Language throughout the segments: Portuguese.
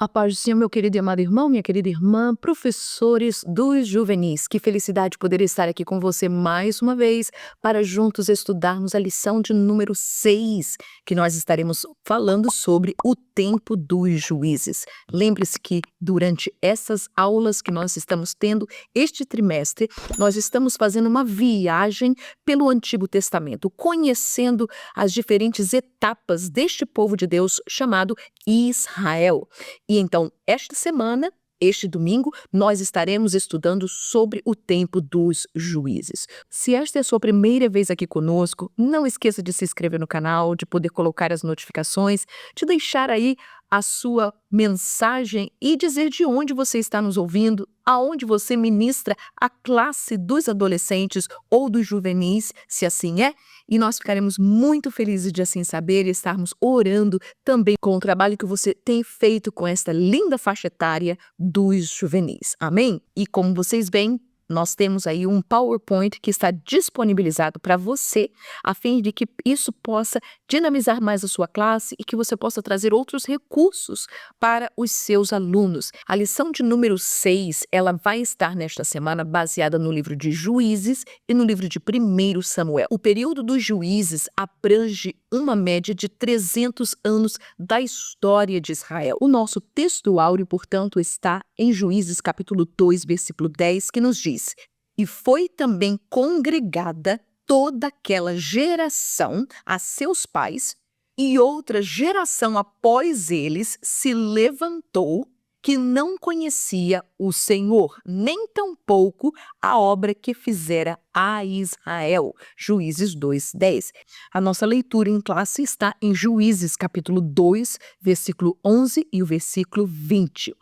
A paz do Senhor, meu querido e amado irmão, minha querida irmã, professores dos juvenis. Que felicidade poder estar aqui com você mais uma vez para juntos estudarmos a lição de número 6, que nós estaremos falando sobre o tempo dos juízes. Lembre-se que durante essas aulas que nós estamos tendo este trimestre, nós estamos fazendo uma viagem pelo Antigo Testamento, conhecendo as diferentes etapas deste povo de Deus chamado Israel. E então, esta semana, este domingo, nós estaremos estudando sobre o tempo dos juízes. Se esta é a sua primeira vez aqui conosco, não esqueça de se inscrever no canal, de poder colocar as notificações, de deixar aí a sua mensagem e dizer de onde você está nos ouvindo, aonde você ministra a classe dos adolescentes ou dos juvenis, se assim é, e nós ficaremos muito felizes de assim saber e estarmos orando também com o trabalho que você tem feito com esta linda faixa etária dos juvenis. Amém? E como vocês veem, nós temos aí um PowerPoint que está disponibilizado para você, a fim de que isso possa dinamizar mais a sua classe e que você possa trazer outros recursos para os seus alunos. A lição de número 6, ela vai estar nesta semana baseada no livro de Juízes e no livro de 1 Samuel. O período dos juízes abrange uma média de 300 anos da história de Israel. O nosso texto áureo, portanto, está em Juízes capítulo 2, versículo 10, que nos diz: "E foi também congregada toda aquela geração a seus pais, e outra geração após eles se levantou, que não conhecia o Senhor, nem tampouco a obra que fizera a Israel." Juízes 2:10. A nossa leitura em classe está em Juízes capítulo 2, versículo 11 e o versículo 20.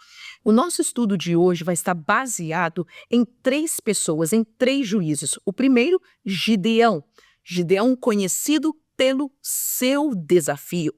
O nosso estudo de hoje vai estar baseado em 3 pessoas, em 3 juízes. O primeiro, Gideão. Gideão conhecido pelo seu desafio.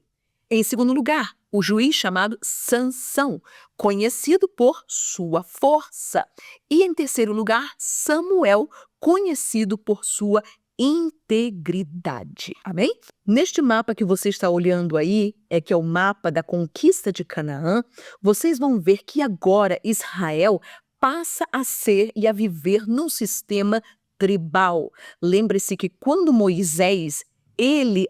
Em segundo lugar, o juiz chamado Sansão, conhecido por sua força. E em terceiro lugar, Samuel, conhecido por sua integridade. Amém? Neste mapa que você está olhando aí, que é o mapa da conquista de Canaã, vocês vão ver que agora Israel passa a ser e a viver num sistema tribal. Lembre-se que quando Moisés,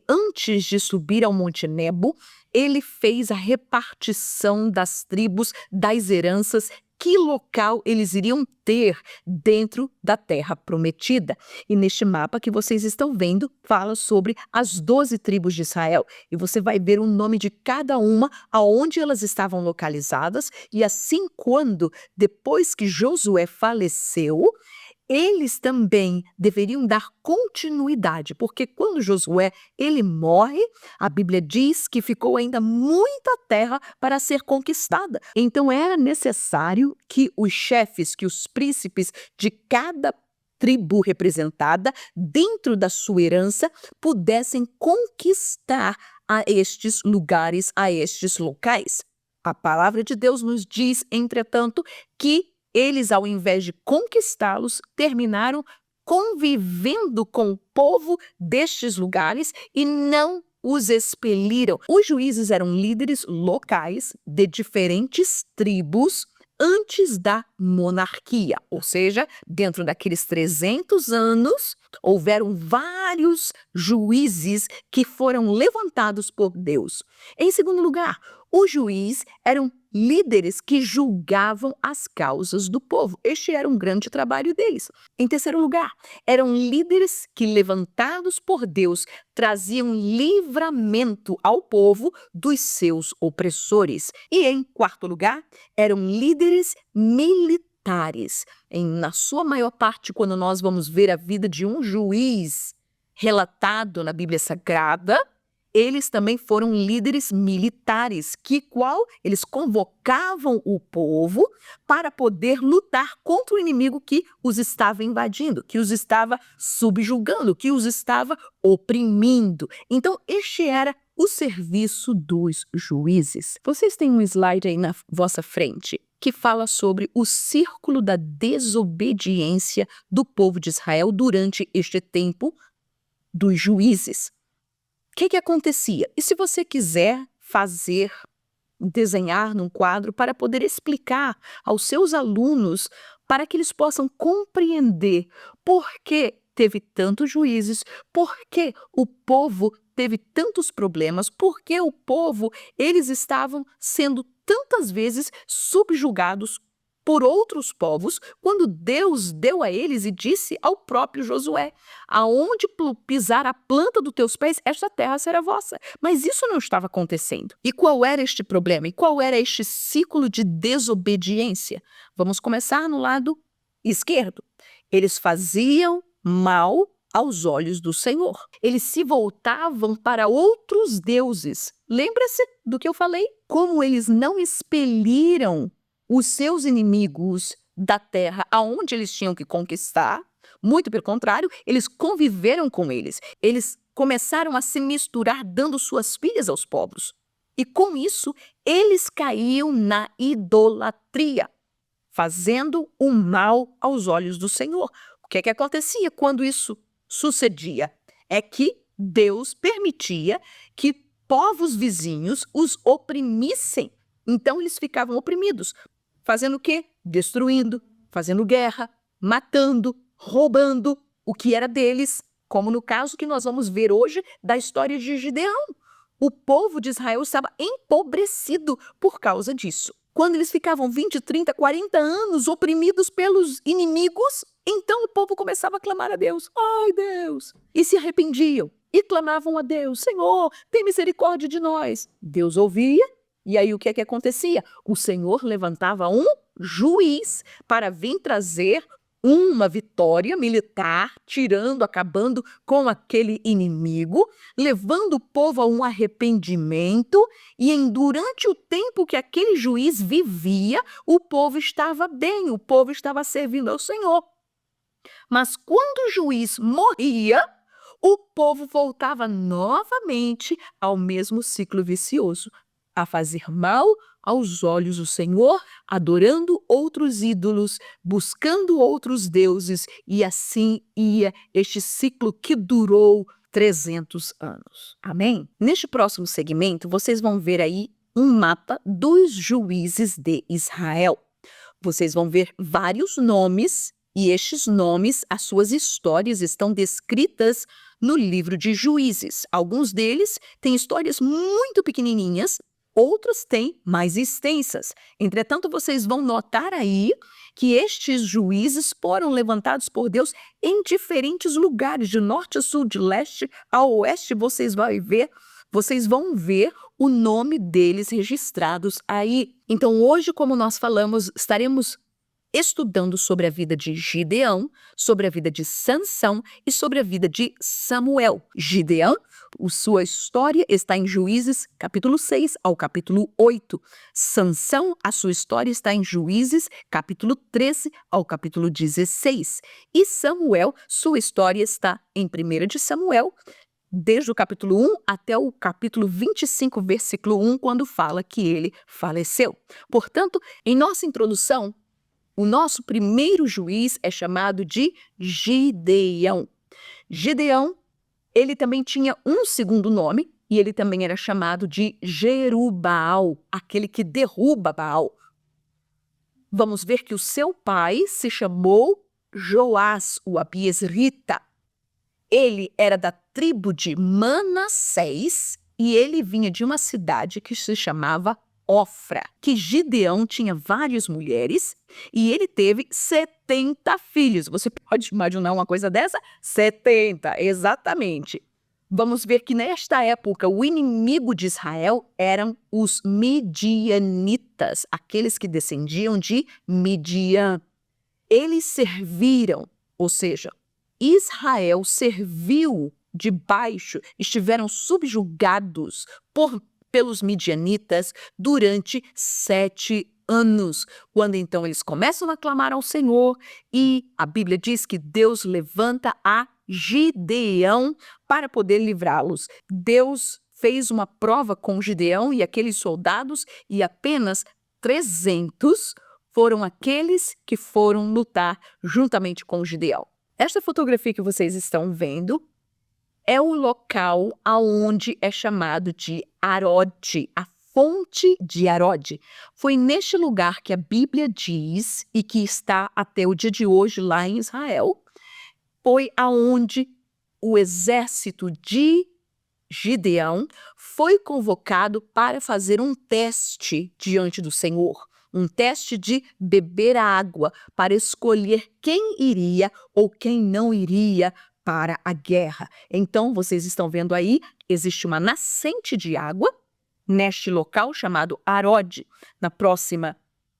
antes de subir ao Monte Nebo, ele fez a repartição das tribos, das heranças, que local eles iriam ter dentro da terra prometida. E neste mapa que vocês estão vendo, fala sobre as 12 tribos de Israel. E você vai ver o nome de cada uma, aonde elas estavam localizadas, e assim depois que Josué faleceu, eles também deveriam dar continuidade, porque quando Josué ele morre, a Bíblia diz que ficou ainda muita terra para ser conquistada. Então era necessário que os chefes, que os príncipes de cada tribo representada, dentro da sua herança, pudessem conquistar a estes lugares, a estes locais. A palavra de Deus nos diz, entretanto, que eles, ao invés de conquistá-los, terminaram convivendo com o povo destes lugares e não os expeliram. Os juízes eram líderes locais de diferentes tribos antes da monarquia, ou seja, dentro daqueles 300 anos, houveram vários juízes que foram levantados por Deus. Em segundo lugar, os juízes eram líderes que julgavam as causas do povo. Este era um grande trabalho deles. Em terceiro lugar, eram líderes que, levantados por Deus, traziam livramento ao povo dos seus opressores. E em quarto lugar, eram líderes militares. Na sua maior parte, quando nós vamos ver a vida de um juiz relatado na Bíblia Sagrada, eles também foram líderes militares, eles convocavam o povo para poder lutar contra o inimigo que os estava invadindo, que os estava subjugando, que os estava oprimindo. Então, este era o serviço dos juízes. Vocês têm um slide aí na vossa frente que fala sobre o círculo da desobediência do povo de Israel durante este tempo dos juízes. O que acontecia? E se você quiser fazer desenhar num quadro para poder explicar aos seus alunos, para que eles possam compreender por que teve tantos juízes, por que o povo teve tantos problemas, por que o povo, eles estavam sendo tantas vezes subjugados por outros povos, quando Deus deu a eles e disse ao próprio Josué: aonde pisar a planta dos teus pés, esta terra será vossa. Mas isso não estava acontecendo. E qual era este problema? E qual era este ciclo de desobediência? Vamos começar no lado esquerdo. Eles faziam mal aos olhos do Senhor. Eles se voltavam para outros deuses. Lembra-se do que eu falei? Como eles não expeliram os seus inimigos da terra aonde eles tinham que conquistar, muito pelo contrário, eles conviveram com eles. Eles começaram a se misturar, dando suas filhas aos povos. E com isso, eles caíam na idolatria, fazendo o mal aos olhos do Senhor. O que é que acontecia quando isso sucedia? É que Deus permitia que povos vizinhos os oprimissem. Então eles ficavam oprimidos. Fazendo o quê? Destruindo, fazendo guerra, matando, roubando o que era deles, como no caso que nós vamos ver hoje da história de Gideão. O povo de Israel estava empobrecido por causa disso. Quando eles ficavam 20, 30, 40 anos oprimidos pelos inimigos, então o povo começava a clamar a Deus. Ai, Deus! E se arrependiam e clamavam a Deus: Senhor, tem misericórdia de nós. Deus ouvia. E aí o que é que acontecia? O Senhor levantava um juiz para vir trazer uma vitória militar, acabando com aquele inimigo, levando o povo a um arrependimento, e durante o tempo que aquele juiz vivia, o povo estava bem, o povo estava servindo ao Senhor. Mas quando o juiz morria, o povo voltava novamente ao mesmo ciclo vicioso, a fazer mal aos olhos do Senhor, adorando outros ídolos, buscando outros deuses, e assim ia este ciclo que durou 300 anos. Amém? Neste próximo segmento, vocês vão ver aí um mapa dos juízes de Israel. Vocês vão ver vários nomes, e estes nomes, as suas histórias estão descritas no livro de Juízes. Alguns deles têm histórias muito pequenininhas, outros têm mais extensas. Entretanto, vocês vão notar aí que estes juízes foram levantados por Deus em diferentes lugares, de norte a sul, de leste a oeste. Vocês vão ver o nome deles registrados aí. Então, hoje, como nós falamos, estaremos estudando sobre a vida de Gideão, sobre a vida de Sansão e sobre a vida de Samuel. Gideão, sua história está em Juízes, capítulo 6 ao capítulo 8. Sansão, a sua história está em Juízes, capítulo 13 ao capítulo 16. E Samuel, sua história está em 1 de Samuel, desde o capítulo 1 até o capítulo 25, versículo 1, quando fala que ele faleceu. Portanto, em nossa introdução, o nosso primeiro juiz é chamado de Gideão. Gideão, ele também tinha um segundo nome, e ele também era chamado de Jerubaal, aquele que derruba Baal. Vamos ver que o seu pai se chamou Joás, o abiesrita. Ele era da tribo de Manassés, e ele vinha de uma cidade que se chamava Ofra, que Gideão tinha várias mulheres e ele teve 70 filhos. Você pode imaginar uma coisa dessa? 70, exatamente. Vamos ver que nesta época o inimigo de Israel eram os midianitas, aqueles que descendiam de Midian. Eles serviram, ou seja, Israel serviu debaixo, estiveram subjugados pelos midianitas durante 7 anos, quando então eles começam a clamar ao Senhor, e a Bíblia diz que Deus levanta a Gideão para poder livrá-los. Deus fez uma prova com Gideão e aqueles soldados, e apenas 300 foram aqueles que foram lutar juntamente com Gideão. Esta fotografia que vocês estão vendo é o local aonde é chamado de Harod, a fonte de Arode. Foi neste lugar que a Bíblia diz, e que está até o dia de hoje lá em Israel, foi aonde o exército de Gideão foi convocado para fazer um teste diante do Senhor. Um teste de beber a água para escolher quem iria ou quem não iria para a guerra. Então, vocês estão vendo aí, existe uma nascente de água neste local chamado Arode. Na próxima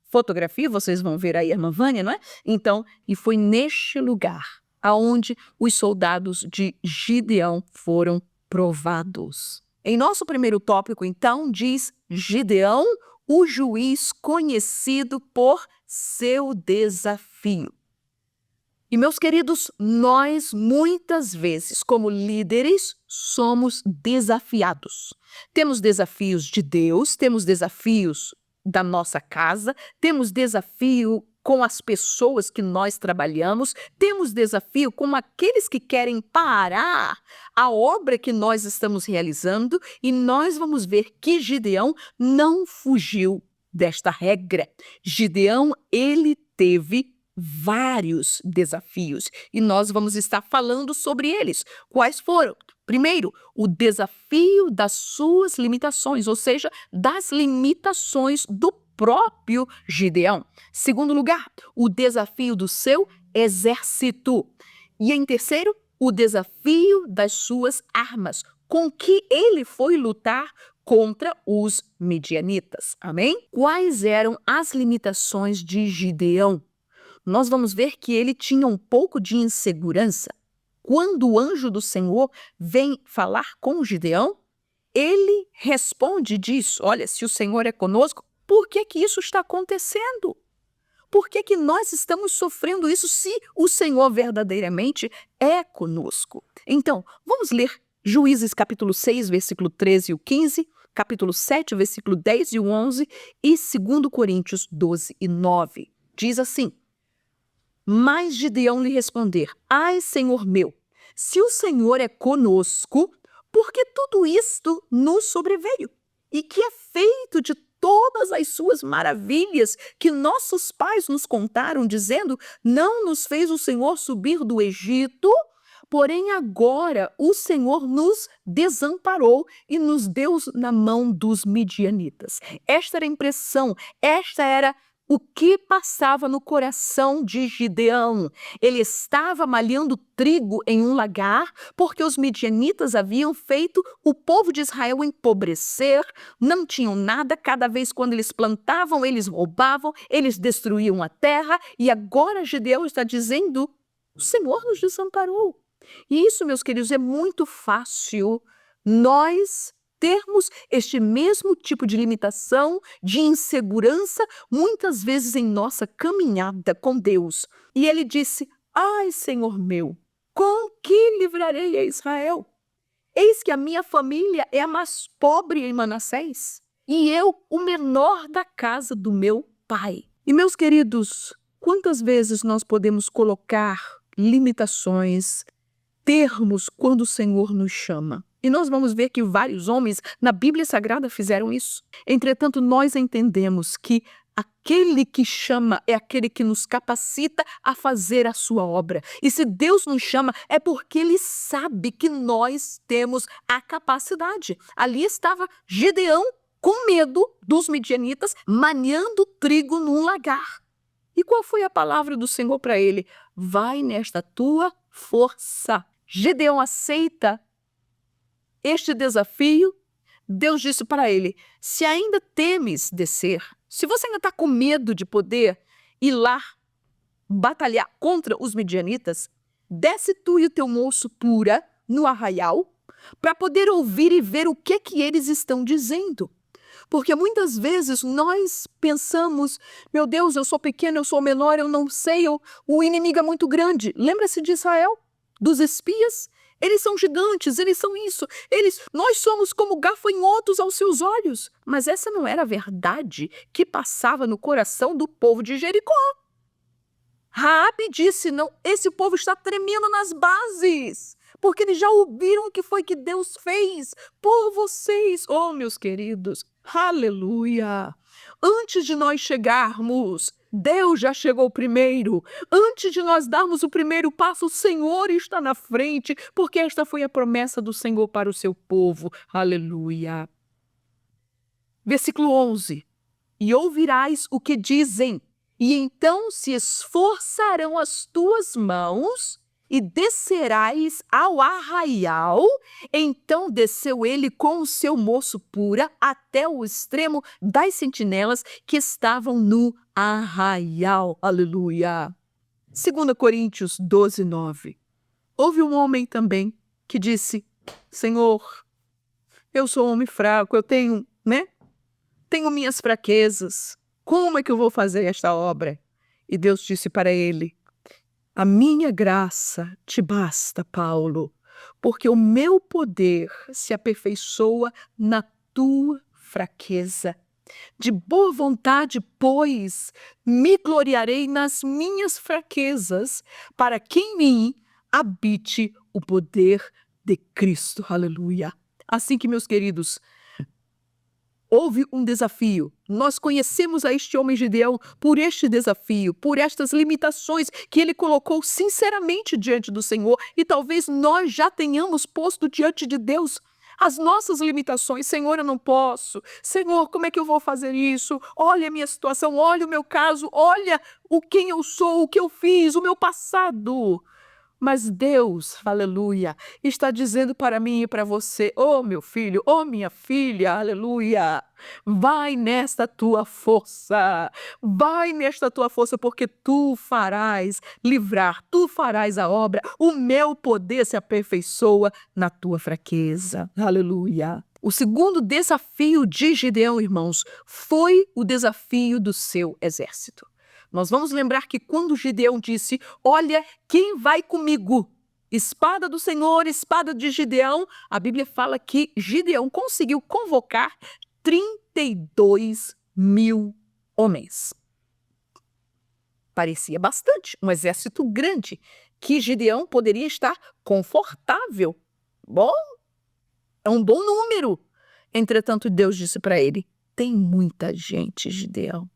fotografia, vocês vão ver aí a irmã Vânia, não é? Então, e foi neste lugar aonde os soldados de Gideão foram provados. Em nosso primeiro tópico, então, diz Gideão, o juiz conhecido por seu desafio. E, meus queridos, nós muitas vezes, como líderes, somos desafiados. Temos desafios de Deus, temos desafios da nossa casa, temos desafio com as pessoas que nós trabalhamos, temos desafio com aqueles que querem parar a obra que nós estamos realizando, e nós vamos ver que Gideão não fugiu desta regra. Gideão, ele teve vários desafios e nós vamos estar falando sobre eles. Quais foram? Primeiro, o desafio das suas limitações, ou seja, das limitações do próprio Gideão. Segundo lugar, o desafio do seu exército. E em terceiro, o desafio das suas armas, com que ele foi lutar contra os midianitas. Amém? Quais eram as limitações de Gideão? Nós vamos ver que ele tinha um pouco de insegurança. Quando o anjo do Senhor vem falar com Gideão, ele responde e diz: olha, se o Senhor é conosco, por que que isso está acontecendo? Por que que nós estamos sofrendo isso se o Senhor verdadeiramente é conosco? Então, vamos ler Juízes capítulo 6, versículo 13 e o 15, capítulo 7, versículo 10 e o 11 e 2 Coríntios 12 e 9. Diz assim: mas Gideão lhe responder: ai, Senhor meu, se o Senhor é conosco, por que tudo isto nos sobreveio? E que é feito de todas as suas maravilhas que nossos pais nos contaram, dizendo: não nos fez o Senhor subir do Egito, porém agora o Senhor nos desamparou e nos deu na mão dos midianitas. Esta era a impressão, esta era o que passava no coração de Gideão. Ele estava malhando trigo em um lagar, porque os midianitas haviam feito o povo de Israel empobrecer, não tinham nada, cada vez quando eles plantavam, eles roubavam, eles destruíam a terra, e agora Gideão está dizendo: o Senhor nos desamparou. E isso, meus queridos, é muito fácil nós termos este mesmo tipo de limitação, de insegurança, muitas vezes em nossa caminhada com Deus. E ele disse: ai, Senhor meu, com que livrarei a Israel? Eis que a minha família é a mais pobre em Manassés, e eu o menor da casa do meu pai. E, meus queridos, quantas vezes nós podemos colocar limitações, termos quando o Senhor nos chama? E nós vamos ver que vários homens na Bíblia Sagrada fizeram isso. Entretanto, nós entendemos que aquele que chama é aquele que nos capacita a fazer a sua obra. E se Deus nos chama, é porque Ele sabe que nós temos a capacidade. Ali estava Gideão com medo dos midianitas, maniando trigo num lagar. E qual foi a palavra do Senhor para ele? Vai nesta tua força. Gideão aceita este desafio. Deus disse para ele: se ainda temes descer, se você ainda está com medo de poder ir lá batalhar contra os midianitas, desce tu e o teu moço Pura no arraial para poder ouvir e ver o que eles estão dizendo. Porque muitas vezes nós pensamos: meu Deus, eu sou pequeno, eu sou menor, eu não sei, o inimigo é muito grande. Lembra-se de Israel, dos espias? Eles são gigantes, eles são isso, nós somos como gafanhotos aos seus olhos. Mas essa não era a verdade que passava no coração do povo de Jericó. Raabe disse: não, esse povo está tremendo nas bases, porque eles já ouviram o que foi que Deus fez por vocês. Oh, meus queridos, Aleluia! Antes de nós chegarmos, Deus já chegou primeiro. Antes de nós darmos o primeiro passo, o Senhor está na frente, porque esta foi a promessa do Senhor para o seu povo. Aleluia! Versículo 11. E ouvirás o que dizem, e então se esforçarão as tuas mãos e descerás ao arraial. Então desceu ele com o seu moço pura até o extremo das sentinelas que estavam no arraial. Aleluia. 2 Coríntios 12, 9. Houve um homem também que disse: Senhor, eu sou um homem fraco, eu tenho minhas fraquezas. Como é que eu vou fazer esta obra? E Deus disse para ele: a minha graça te basta, Paulo, porque o meu poder se aperfeiçoa na tua fraqueza. De boa vontade, pois, me gloriarei nas minhas fraquezas, para que em mim habite o poder de Cristo. Aleluia. Assim que, meus queridos, houve um desafio. Nós conhecemos a este homem Gideão por este desafio, por estas limitações que ele colocou sinceramente diante do Senhor, e talvez nós já tenhamos posto diante de Deus as nossas limitações. Senhor, eu não posso. Senhor, como é que eu vou fazer isso? Olha a minha situação, olha o meu caso, olha quem eu sou, o que eu fiz, o meu passado. Mas Deus, aleluia, está dizendo para mim e para você: oh meu filho, oh minha filha, aleluia, vai nesta tua força, porque tu farás livrar, tu farás a obra, o meu poder se aperfeiçoa na tua fraqueza, aleluia. O segundo desafio de Gideão, irmãos, foi o desafio do seu exército. Nós vamos lembrar que quando Gideão disse: olha, quem vai comigo? Espada do Senhor, espada de Gideão. A Bíblia fala que Gideão conseguiu convocar 32 mil homens. Parecia bastante, um exército grande, que Gideão poderia estar confortável. Bom, é um bom número. Entretanto, Deus disse para ele: tem muita gente, Gideão.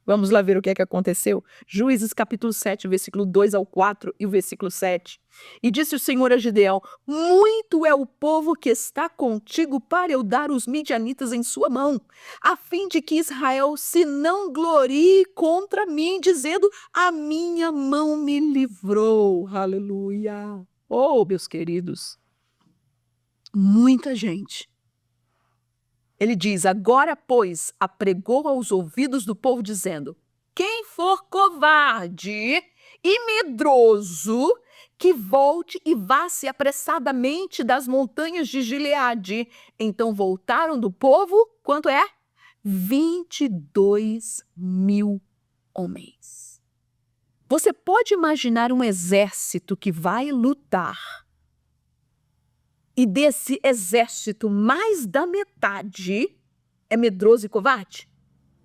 Vamos lá ver o que é que aconteceu. Juízes capítulo 7, versículo 2 ao 4 e o versículo 7. E disse o Senhor a Gideão: muito é o povo que está contigo para eu dar os midianitas em sua mão, a fim de que Israel se não glorie contra mim, dizendo: a minha mão me livrou. Aleluia. Oh, meus queridos, muita gente. Ele diz: agora, pois, apregou aos ouvidos do povo, dizendo: quem for covarde e medroso, que volte e vá-se apressadamente das montanhas de Gileade. Então voltaram do povo, quanto é? 22 mil homens. Você pode imaginar um exército que vai lutar, e desse exército, mais da metade é medroso e covarde?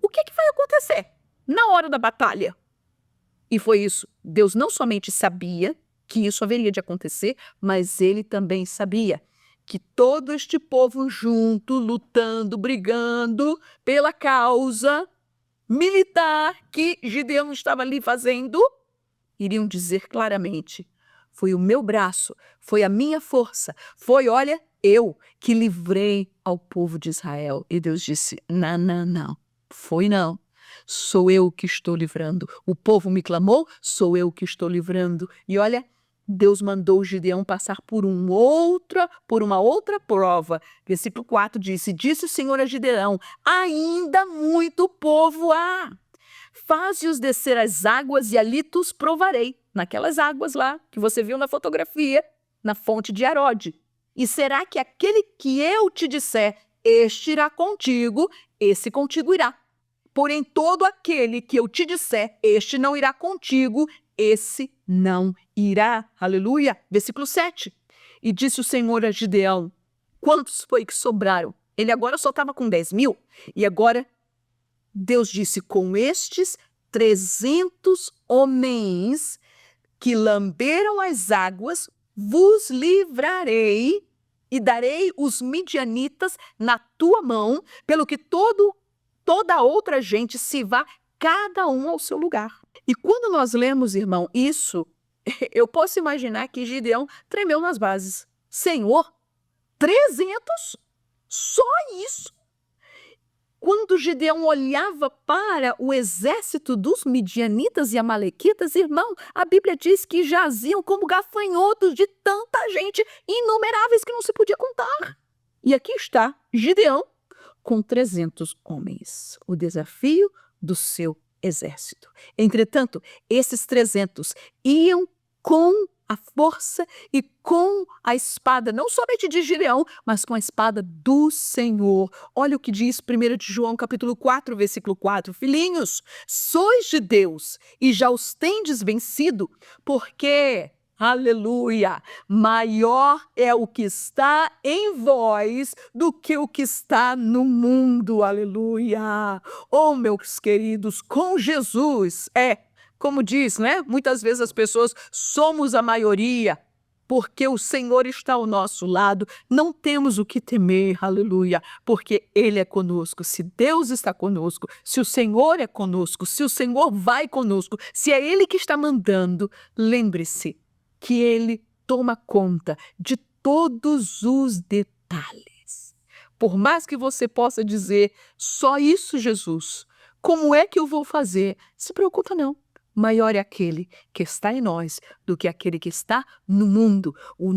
O que vai acontecer na hora da batalha? E foi isso. Deus não somente sabia que isso haveria de acontecer, mas ele também sabia que todo este povo junto, lutando, brigando pela causa militar que Gideão estava ali fazendo, iriam dizer claramente: foi o meu braço, foi a minha força, foi, olha, eu que livrei ao povo de Israel. E Deus disse: não, não, não, foi não. Sou eu que estou livrando. O povo me clamou, sou eu que estou livrando. E olha, Deus mandou Gideão passar por uma outra prova. Versículo 4 disse: disse o Senhor a Gideão: ainda muito povo há. Faze-os descer as águas e ali tu os provarei. Naquelas águas lá que você viu na fotografia, na fonte de Arode. E será que aquele que eu te disser, este irá contigo, esse contigo irá. Porém, todo aquele que eu te disser, este não irá contigo, esse não irá. Aleluia. Versículo 7. E disse o Senhor a Gideão: quantos foi que sobraram? Ele agora só estava com 10 mil. E agora Deus disse: com estes 300 homens que lamberam as águas, vos livrarei e darei os midianitas na tua mão, pelo que toda outra gente se vá, cada um ao seu lugar. E quando nós lemos, irmão, isso, eu posso imaginar que Gideão tremeu nas bases. Senhor, 300? Só isso? Quando Gideão olhava para o exército dos midianitas e amalequitas, irmão, a Bíblia diz que jaziam como gafanhotos de tanta gente, inumeráveis que não se podia contar. E aqui está Gideão com 300 homens, o desafio do seu exército. Entretanto, esses 300 iam com a força e com a espada, não somente de Gideão, mas com a espada do Senhor. Olha o que diz 1 de João, capítulo 4, versículo 4. Filhinhos, sois de Deus e já os tendes vencido, porque, aleluia, maior é o que está em vós do que o que está no mundo, aleluia. Oh, meus queridos, com Jesus, como diz, né? Muitas vezes as pessoas somos a maioria, porque o Senhor está ao nosso lado, não temos o que temer, aleluia, porque Ele é conosco. Se Deus está conosco, se o Senhor é conosco, se o Senhor vai conosco, se é Ele que está mandando, lembre-se que Ele toma conta de todos os detalhes. Por mais que você possa dizer, só isso, Jesus, como é que eu vou fazer? Se preocupa não. Maior é aquele que está em nós do que aquele que está no mundo. O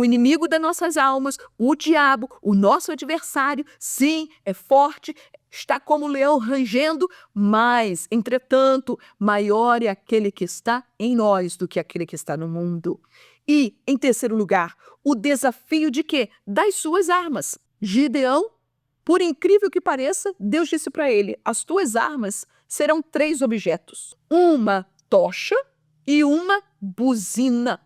inimigo das nossas almas, o diabo, o nosso adversário, sim, é forte, está como um leão rangendo, mas, entretanto, maior é aquele que está em nós do que aquele que está no mundo. E, em terceiro lugar, o desafio de quê? Das suas armas. Gideão, por incrível que pareça, Deus disse para ele, as tuas armas serão 3 objetos, uma tocha e uma buzina.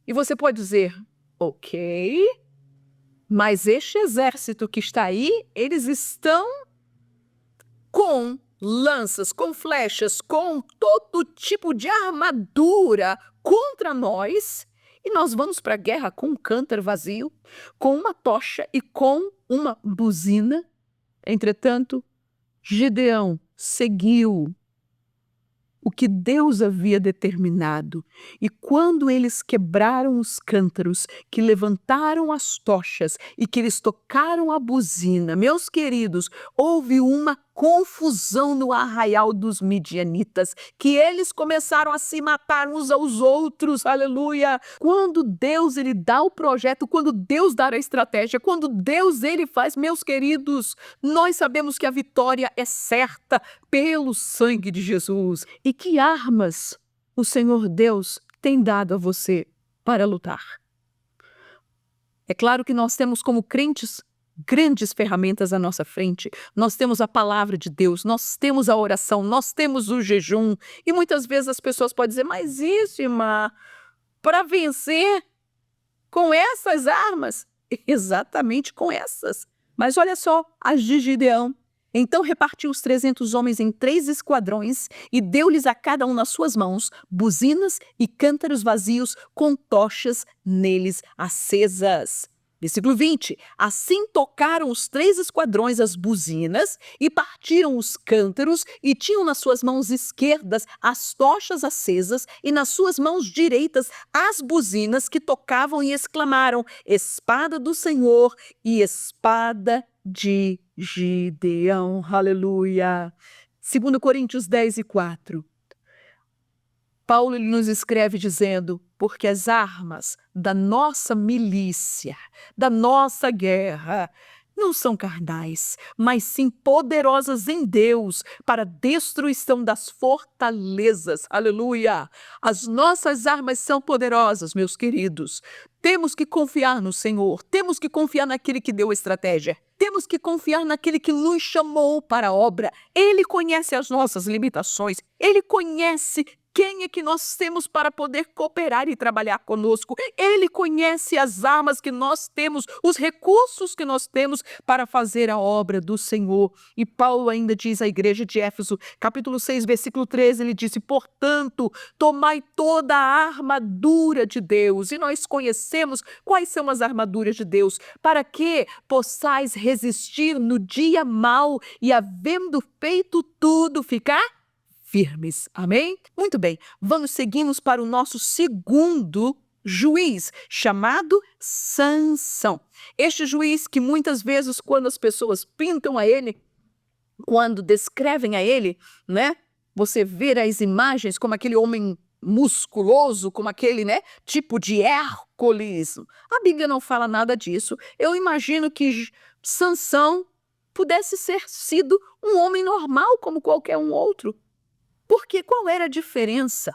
E você pode dizer, ok, mas este exército que está aí, eles estão com lanças, com flechas, com todo tipo de armadura contra nós, e nós vamos para a guerra com um cântaro vazio, com uma tocha e com uma buzina. Entretanto, Gideão seguiu o que Deus havia determinado. E quando eles quebraram os cântaros, que levantaram as tochas e que eles tocaram a buzina, meus queridos, houve uma confusão no arraial dos midianitas, que eles começaram a se matar uns aos outros, aleluia. Quando Deus ele dá o projeto, quando Deus dá a estratégia, quando Deus ele faz, meus queridos, nós sabemos que a vitória é certa pelo sangue de Jesus. E que armas o Senhor Deus tem dado a você para lutar? É claro que nós temos como crentes grandes ferramentas à nossa frente. Nós temos a palavra de Deus, nós temos a oração, nós temos o jejum. E muitas vezes as pessoas podem dizer, mas isso, irmã, para vencer com essas armas? Exatamente com essas. Mas olha só, as de Gideão. Então repartiu os 300 homens em 3 esquadrões e deu-lhes a cada um nas suas mãos buzinas e cântaros vazios com tochas neles acesas. Versículo 20. Assim tocaram os 3 esquadrões as buzinas e partiram os cântaros e tinham nas suas mãos esquerdas as tochas acesas e nas suas mãos direitas as buzinas que tocavam e exclamaram, espada do Senhor e espada de Gideão, aleluia. 2 Coríntios 10:4. Paulo ele nos escreve dizendo, porque as armas da nossa milícia, da nossa guerra, não são carnais, mas sim poderosas em Deus para a destruição das fortalezas. Aleluia! As nossas armas são poderosas, meus queridos. Temos que confiar no Senhor, temos que confiar naquele que deu a estratégia, temos que confiar naquele que nos chamou para a obra. Ele conhece as nossas limitações, ele conhece Quem é que nós temos para poder cooperar e trabalhar conosco? Ele conhece as armas que nós temos, os recursos que nós temos para fazer a obra do Senhor. E Paulo ainda diz à igreja de Éfeso, capítulo 6, versículo 13, ele disse: portanto, tomai toda a armadura de Deus. E nós conhecemos quais são as armaduras de Deus, para que possais resistir no dia mau e, havendo feito tudo, ficar firmes. Amém? Muito bem, vamos seguimos para o nosso segundo juiz, chamado Sansão. Este juiz que muitas vezes, quando as pessoas pintam a ele, quando descrevem a ele, né? Você vê as imagens como aquele homem musculoso, como aquele, né, tipo de Hércules. A Bíblia não fala nada disso. Eu imagino que Sansão pudesse ser sido um homem normal como qualquer um outro. Porque qual era a diferença?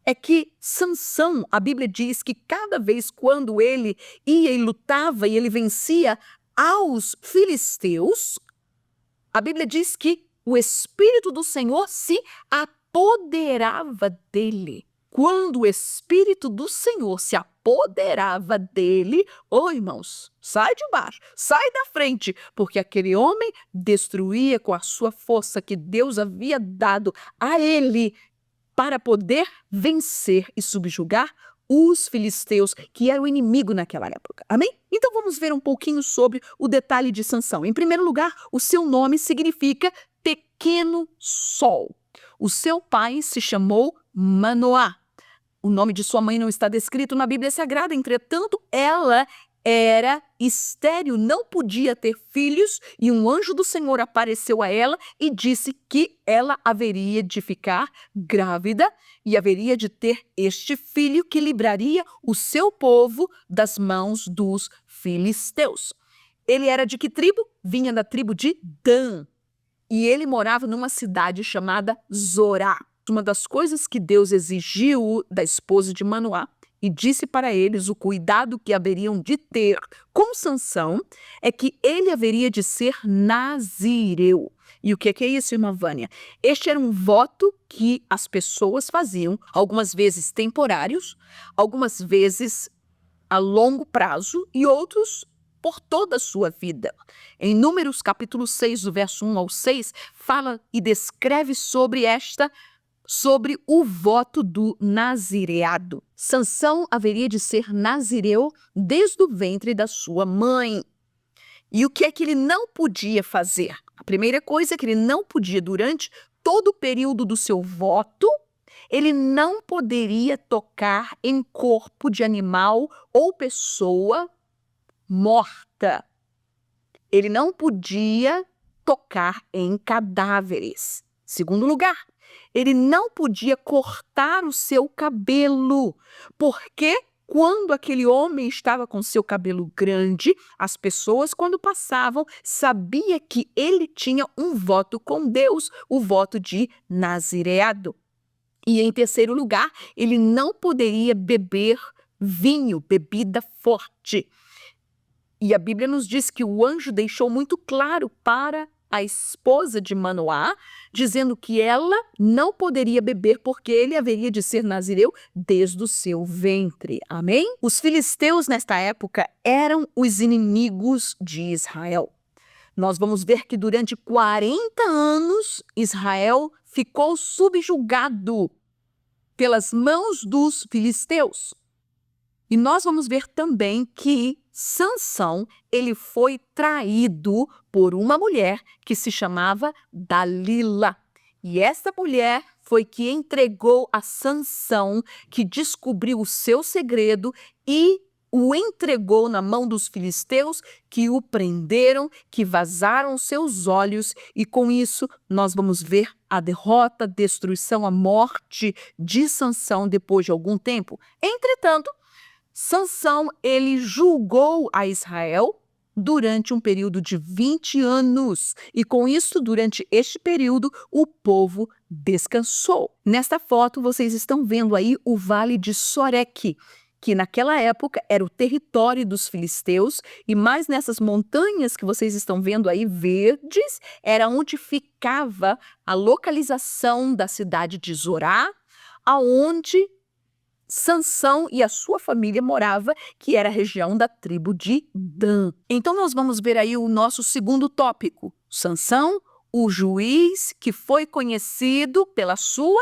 É que Sansão, a Bíblia diz que cada vez quando ele ia e lutava e ele vencia aos filisteus, a Bíblia diz que o Espírito do Senhor se apoderava dele. Quando o Espírito do Senhor se apoderava dele, irmãos, sai de baixo, sai da frente, porque aquele homem destruía com a sua força que Deus havia dado a ele para poder vencer e subjugar os filisteus, que era o inimigo naquela época. Amém? Então vamos ver um pouquinho sobre o detalhe de Sansão. Em primeiro lugar, o seu nome significa pequeno sol. O seu pai se chamou Manoá. O nome de sua mãe não está descrito na Bíblia Sagrada, entretanto, ela era estéril, não podia ter filhos, e um anjo do Senhor apareceu a ela e disse que ela haveria de ficar grávida e haveria de ter este filho que livraria o seu povo das mãos dos filisteus. Ele era de que tribo? Vinha da tribo de Dan, e ele morava numa cidade chamada Zorá. Uma das coisas que Deus exigiu da esposa de Manoá e disse para eles o cuidado que haveriam de ter com Sansão é que ele haveria de ser nazireu. E o que é isso, irmã Vânia? Este era um voto que as pessoas faziam, algumas vezes temporários, algumas vezes a longo prazo e outros por toda a sua vida. Em Números capítulo 6, do verso 1 ao 6, fala e descreve sobre o voto do nazireado. Sansão haveria de ser nazireu desde o ventre da sua mãe. E o que é que ele não podia fazer? A primeira coisa é que ele não podia, durante todo o período do seu voto, ele não poderia tocar em corpo de animal ou pessoa morta. Ele não podia tocar em cadáveres. Segundo lugar, ele não podia cortar o seu cabelo, porque quando aquele homem estava com seu cabelo grande, as pessoas, quando passavam, sabiam que ele tinha um voto com Deus, o voto de nazireado. E em terceiro lugar, ele não poderia beber vinho, bebida forte. E a Bíblia nos diz que o anjo deixou muito claro para a esposa de Manoá, dizendo que ela não poderia beber porque ele haveria de ser nazireu desde o seu ventre. Amém? Os filisteus nesta época eram os inimigos de Israel. Nós vamos ver que durante 40 anos Israel ficou subjugado pelas mãos dos filisteus. E nós vamos ver também que Sansão, ele foi traído por uma mulher que se chamava Dalila. E essa mulher foi que entregou a Sansão, que descobriu o seu segredo e o entregou na mão dos filisteus, que o prenderam, que vazaram seus olhos, e com isso nós vamos ver a derrota, a destruição, a morte de Sansão depois de algum tempo. Entretanto, Sansão, ele julgou a Israel durante um período de 20 anos. E com isso, durante este período, o povo descansou. Nesta foto, vocês estão vendo aí o Vale de Sorek, que naquela época era o território dos filisteus, e mais nessas montanhas que vocês estão vendo aí verdes, era onde ficava a localização da cidade de Zorá, aonde Sansão e a sua família morava, que era a região da tribo de Dan. Então nós vamos ver aí o nosso segundo tópico. Sansão, o juiz que foi conhecido pela sua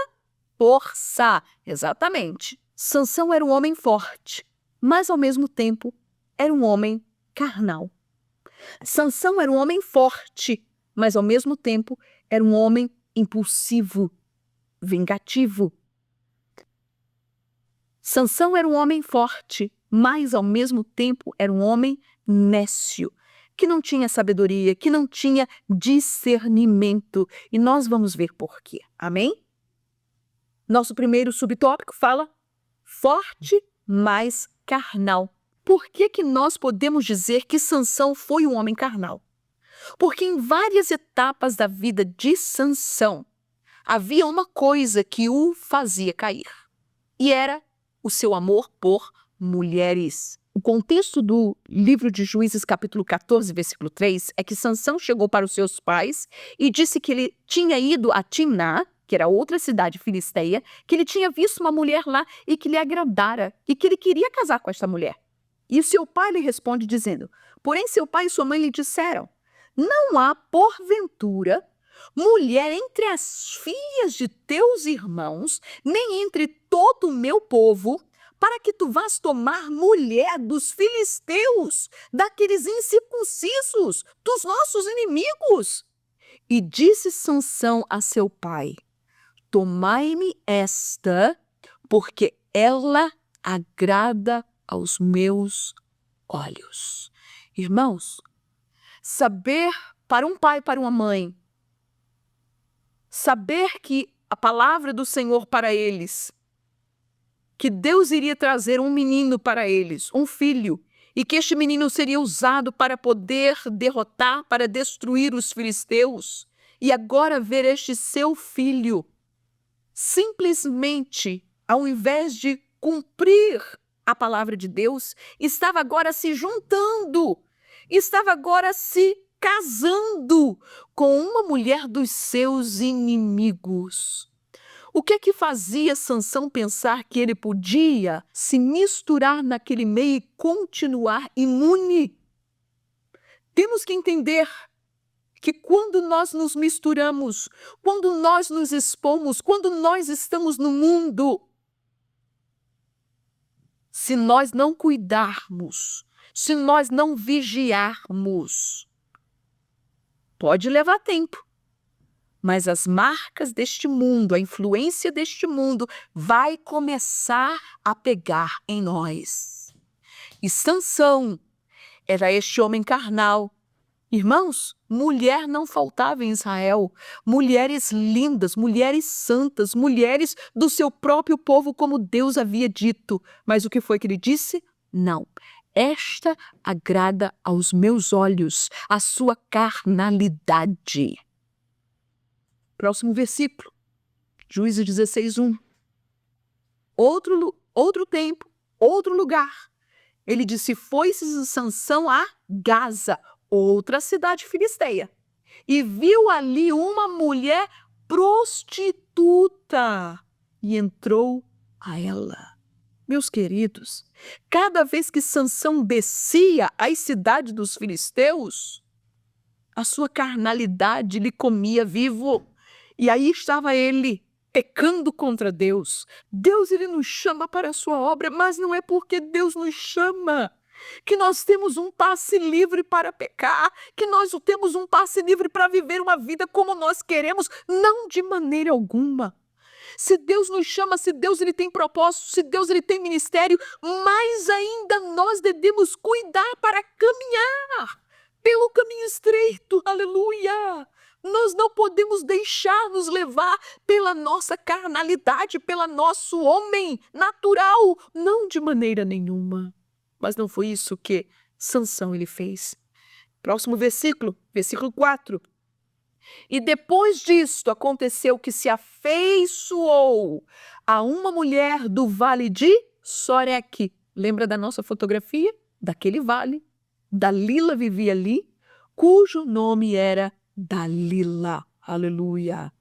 força. Exatamente. Sansão era um homem forte, mas ao mesmo tempo era um homem carnal. Sansão era um homem forte, mas ao mesmo tempo era um homem impulsivo, vingativo. Sansão era um homem forte, mas ao mesmo tempo era um homem nécio, que não tinha sabedoria, que não tinha discernimento. E nós vamos ver por quê. Amém? Nosso primeiro subtópico fala forte, mas carnal. Por que que nós podemos dizer que Sansão foi um homem carnal? Porque em várias etapas da vida de Sansão havia uma coisa que o fazia cair, e era o seu amor por mulheres. O contexto do livro de Juízes, capítulo 14, versículo 3, é que Sansão chegou para os seus pais e disse que ele tinha ido a Timná, que era outra cidade filisteia, que ele tinha visto uma mulher lá e que lhe agradara, e que ele queria casar com esta mulher. E seu pai lhe responde dizendo, porém seu pai e sua mãe lhe disseram, não há, porventura, mulher entre as filhas de teus irmãos, nem entre todo o meu povo, para que tu vás tomar mulher dos filisteus, daqueles incircuncisos, dos nossos inimigos. E disse Sansão a seu pai, tomai-me esta, porque ela agrada aos meus olhos. Irmãos, saber para um pai e para uma mãe, saber que a palavra do Senhor para eles, que Deus iria trazer um menino para eles, um filho, e que este menino seria usado para poder derrotar, para destruir os filisteus, e agora ver este seu filho, simplesmente, ao invés de cumprir a palavra de Deus, estava agora se juntando, estava agora se casando com uma mulher dos seus inimigos. O que é que fazia Sansão pensar que ele podia se misturar naquele meio e continuar imune? Temos que entender que quando nós nos misturamos, quando nós nos expomos, quando nós estamos no mundo, se nós não cuidarmos, se nós não vigiarmos, pode levar tempo, mas as marcas deste mundo, a influência deste mundo vai começar a pegar em nós. E Sansão era este homem carnal. Irmãos, mulher não faltava em Israel, mulheres lindas, mulheres santas, mulheres do seu próprio povo, como Deus havia dito. Mas o que foi que ele disse? Não. Esta agrada aos meus olhos, a sua carnalidade. Próximo versículo, Juízes 16:1. Outro tempo, outro lugar. Ele disse, foi-se Sansão a Gaza, outra cidade filisteia, e viu ali uma mulher prostituta e entrou a ela. Meus queridos, cada vez que Sansão descia às cidades dos filisteus, a sua carnalidade lhe comia vivo. E aí estava ele pecando contra Deus. Deus ele nos chama para a sua obra, mas não é porque Deus nos chama que nós temos um passe livre para pecar, que nós temos um passe livre para viver uma vida como nós queremos, não de maneira alguma. Se Deus nos chama, se Deus ele tem propósito, se Deus ele tem ministério, mais ainda nós devemos cuidar para caminhar pelo caminho estreito, aleluia! Nós não podemos deixar nos levar pela nossa carnalidade, pelo nosso homem natural, não de maneira nenhuma. Mas não foi isso que Sansão ele fez. Próximo versículo, versículo 4. E depois disto aconteceu que se afeiçoou a uma mulher do vale de Soreque, Lembra da nossa fotografia? Daquele vale. Dalila vivia ali, cujo nome era Dalila. Aleluia.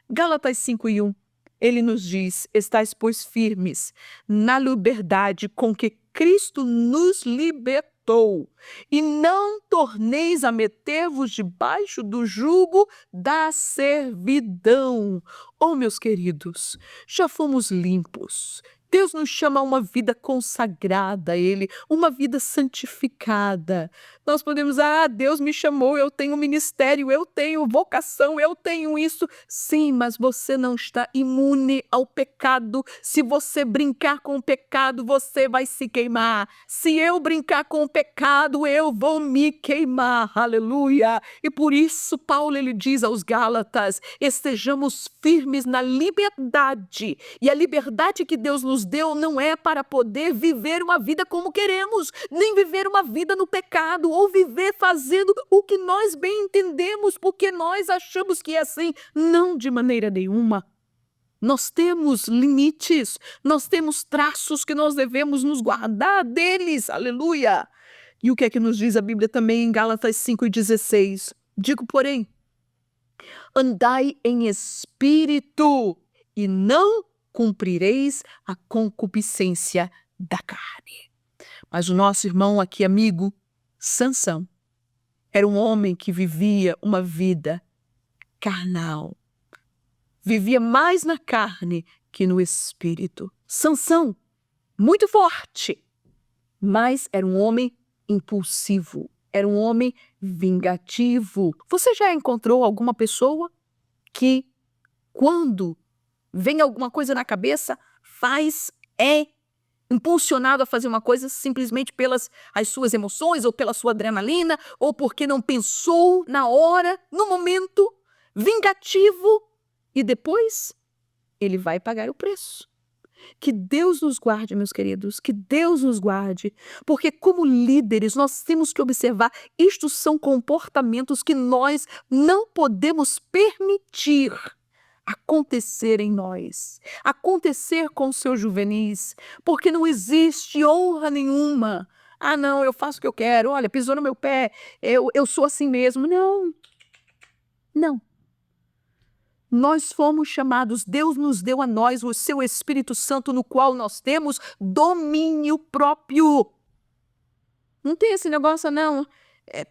Gálatas 5:1. Ele nos diz: estais, pois, firmes na liberdade com que Cristo nos libertou, e não torneis a meter-vos debaixo do jugo da servidão. Oh, meus queridos, já fomos limpos. Deus nos chama a uma vida consagrada a Ele, uma vida santificada. Nós podemos, Deus me chamou, eu tenho ministério, eu tenho vocação, eu tenho isso. Sim, mas você não está imune ao pecado. Se você brincar com o pecado, você vai se queimar. Se eu brincar com o pecado, eu vou me queimar. Aleluia! E por isso Paulo ele diz aos Gálatas: estejamos firmes na liberdade. E a liberdade que Deus nos deu não é para poder viver uma vida como queremos, nem viver uma vida no pecado, ou viver fazendo o que nós bem entendemos, porque nós achamos que é assim. Não, de maneira nenhuma. Nós temos limites, nós temos traços que nós devemos nos guardar deles. Aleluia! E o que é que nos diz a Bíblia também em Gálatas 5:16? Digo, porém, andai em espírito e não cumprireis a concupiscência da carne. Mas o nosso irmão aqui, amigo, Sansão, era um homem que vivia uma vida carnal. Vivia mais na carne que no espírito. Sansão, muito forte, mas era um homem impulsivo, era um homem vingativo. Você já encontrou alguma pessoa que, quando vem alguma coisa na cabeça, é impulsionado a fazer uma coisa simplesmente pelas as suas emoções, ou pela sua adrenalina, ou porque não pensou na hora, no momento, vingativo, e depois ele vai pagar o preço? Que Deus nos guarde, meus queridos, que Deus nos guarde, porque como líderes nós temos que observar, isto são comportamentos que nós não podemos permitir acontecer em nós, acontecer com os seus juvenis, porque não existe honra nenhuma. Não, eu faço o que eu quero, olha, pisou no meu pé, eu sou assim mesmo. Não, não. Nós fomos chamados, Deus nos deu a nós o seu Espírito Santo, no qual nós temos domínio próprio. Não tem esse negócio, não,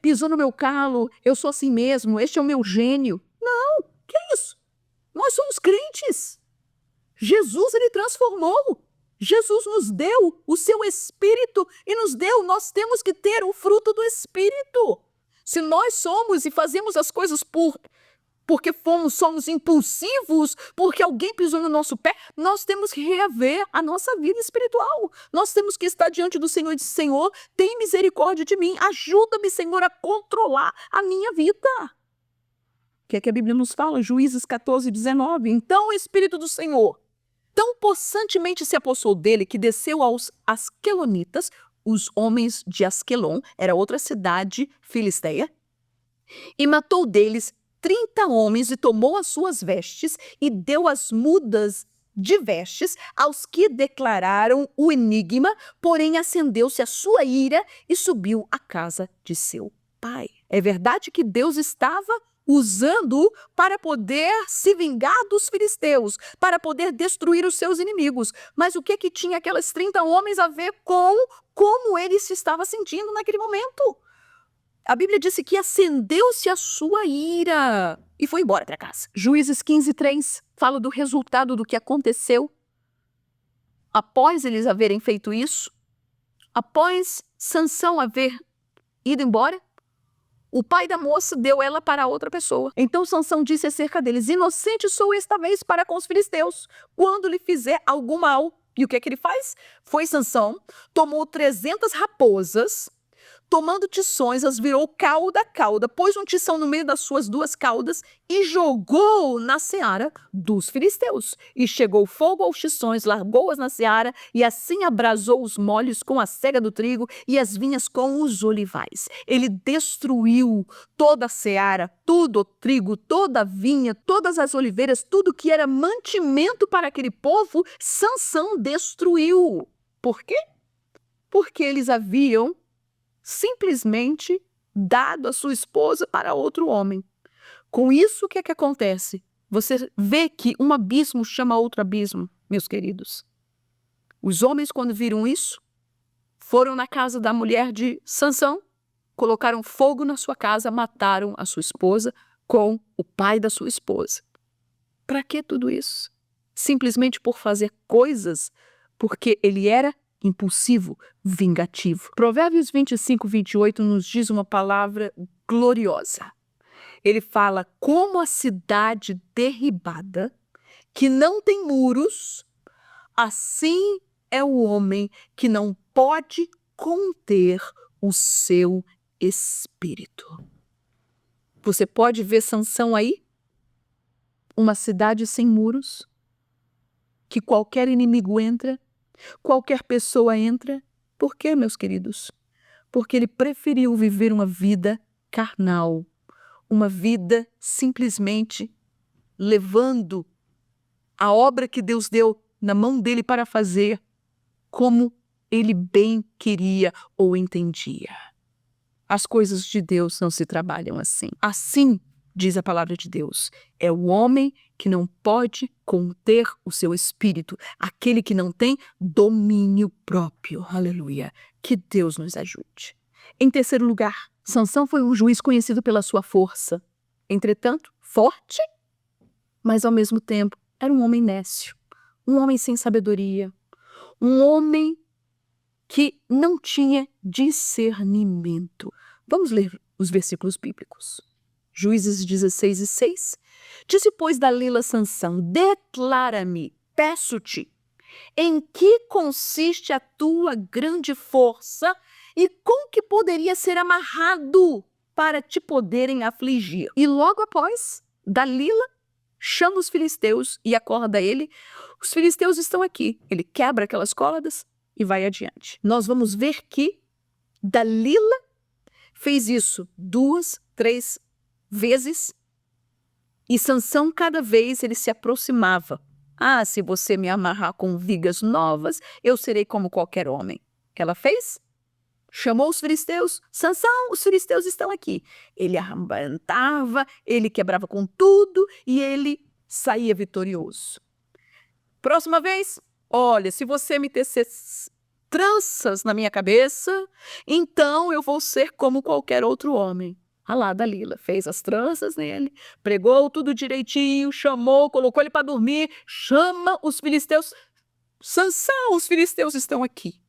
pisou no meu calo, eu sou assim mesmo, este é o meu gênio. Não, que isso? Nós somos crentes. Jesus, ele transformou. Jesus nos deu o seu Espírito e nós temos que ter o fruto do Espírito. Se nós somos e fazemos as coisas porque somos impulsivos, porque alguém pisou no nosso pé, nós temos que reaver a nossa vida espiritual. Nós temos que estar diante do Senhor e dizer: Senhor, tem misericórdia de mim, ajuda-me, Senhor, a controlar a minha vida. O que é que a Bíblia nos fala? Juízes 14:19. Então o Espírito do Senhor tão possantemente se apossou dele que desceu aos asquelonitas, os homens de Asquelon, era outra cidade filisteia, e matou deles 30 homens e tomou as suas vestes e deu as mudas de vestes aos que declararam o enigma, porém acendeu-se a sua ira e subiu à casa de seu pai. É verdade que Deus estava usando para poder se vingar dos filisteus, para poder destruir os seus inimigos. Mas o que tinha aqueles 30 homens a ver com como ele se estava sentindo naquele momento? A Bíblia disse que acendeu-se a sua ira e foi embora para casa. Juízes 15:3 fala do resultado do que aconteceu após eles haverem feito isso, após Sansão haver ido embora. O pai da moça deu ela para outra pessoa. Então Sansão disse acerca deles: inocente sou esta vez para com os filisteus, quando lhe fizer algum mal. E o que é que ele faz? Foi Sansão, tomou 300 raposas, tomando tições, as virou cauda a cauda, pôs um tição no meio das suas duas caudas e jogou na seara dos filisteus. E chegou fogo aos tições, largou-as na seara, e assim abrasou os molhos com a cega do trigo e as vinhas com os olivais. Ele destruiu toda a seara, todo o trigo, toda a vinha, todas as oliveiras, tudo que era mantimento para aquele povo, Sansão destruiu. Por quê? porque eles haviam simplesmente dado a sua esposa para outro homem. Com isso, o que é que acontece? Você vê que um abismo chama outro abismo, meus queridos. Os homens, quando viram isso, foram na casa da mulher de Sansão, colocaram fogo na sua casa, mataram a sua esposa com o pai da sua esposa. Para que tudo isso? Simplesmente por fazer coisas porque ele era impulsivo, vingativo. Provérbios 25, 28 nos diz uma palavra gloriosa. Ele fala como a cidade derribada, que não tem muros, assim é o homem que não pode conter o seu espírito. Você pode ver Sansão aí? Uma cidade sem muros, que qualquer inimigo entra, qualquer pessoa entra. Por quê, meus queridos? Porque ele preferiu viver uma vida carnal, uma vida simplesmente levando a obra que Deus deu na mão dele para fazer como ele bem queria ou entendia. As coisas de Deus não se trabalham assim. Assim, diz a palavra de Deus, é o homem que não pode conter o seu espírito, aquele que não tem domínio próprio. Aleluia. Que Deus nos ajude. Em terceiro lugar, Sansão foi um juiz conhecido pela sua força. Entretanto, forte, mas ao mesmo tempo era um homem nécio, um homem sem sabedoria, um homem que não tinha discernimento. Vamos ler os versículos bíblicos. Juízes 16 e 6. Disse, pois, Dalila Sansão, declara-me, peço-te, em que consiste a tua grande força e com que poderia ser amarrado para te poderem afligir. E logo após, Dalila chama os filisteus e acorda ele. Os filisteus estão aqui. Ele quebra aquelas cordas e vai adiante. Nós vamos ver que Dalila fez isso 2, 3 vezes e Sansão, cada vez ele se aproximava. Ah, se você me amarrar com vigas novas, eu serei como qualquer homem. O que ela fez? Chamou os filisteus. Sansão, os filisteus estão aqui. Ele arrebentava, ele quebrava com tudo e ele saía vitorioso. Próxima vez, olha, se você me tecer tranças na minha cabeça, então eu vou ser como qualquer outro homem. Ah lá, Dalila fez as tranças nele, pregou tudo direitinho, chamou, colocou ele para dormir, chama os filisteus. Sansão, os filisteus estão aqui.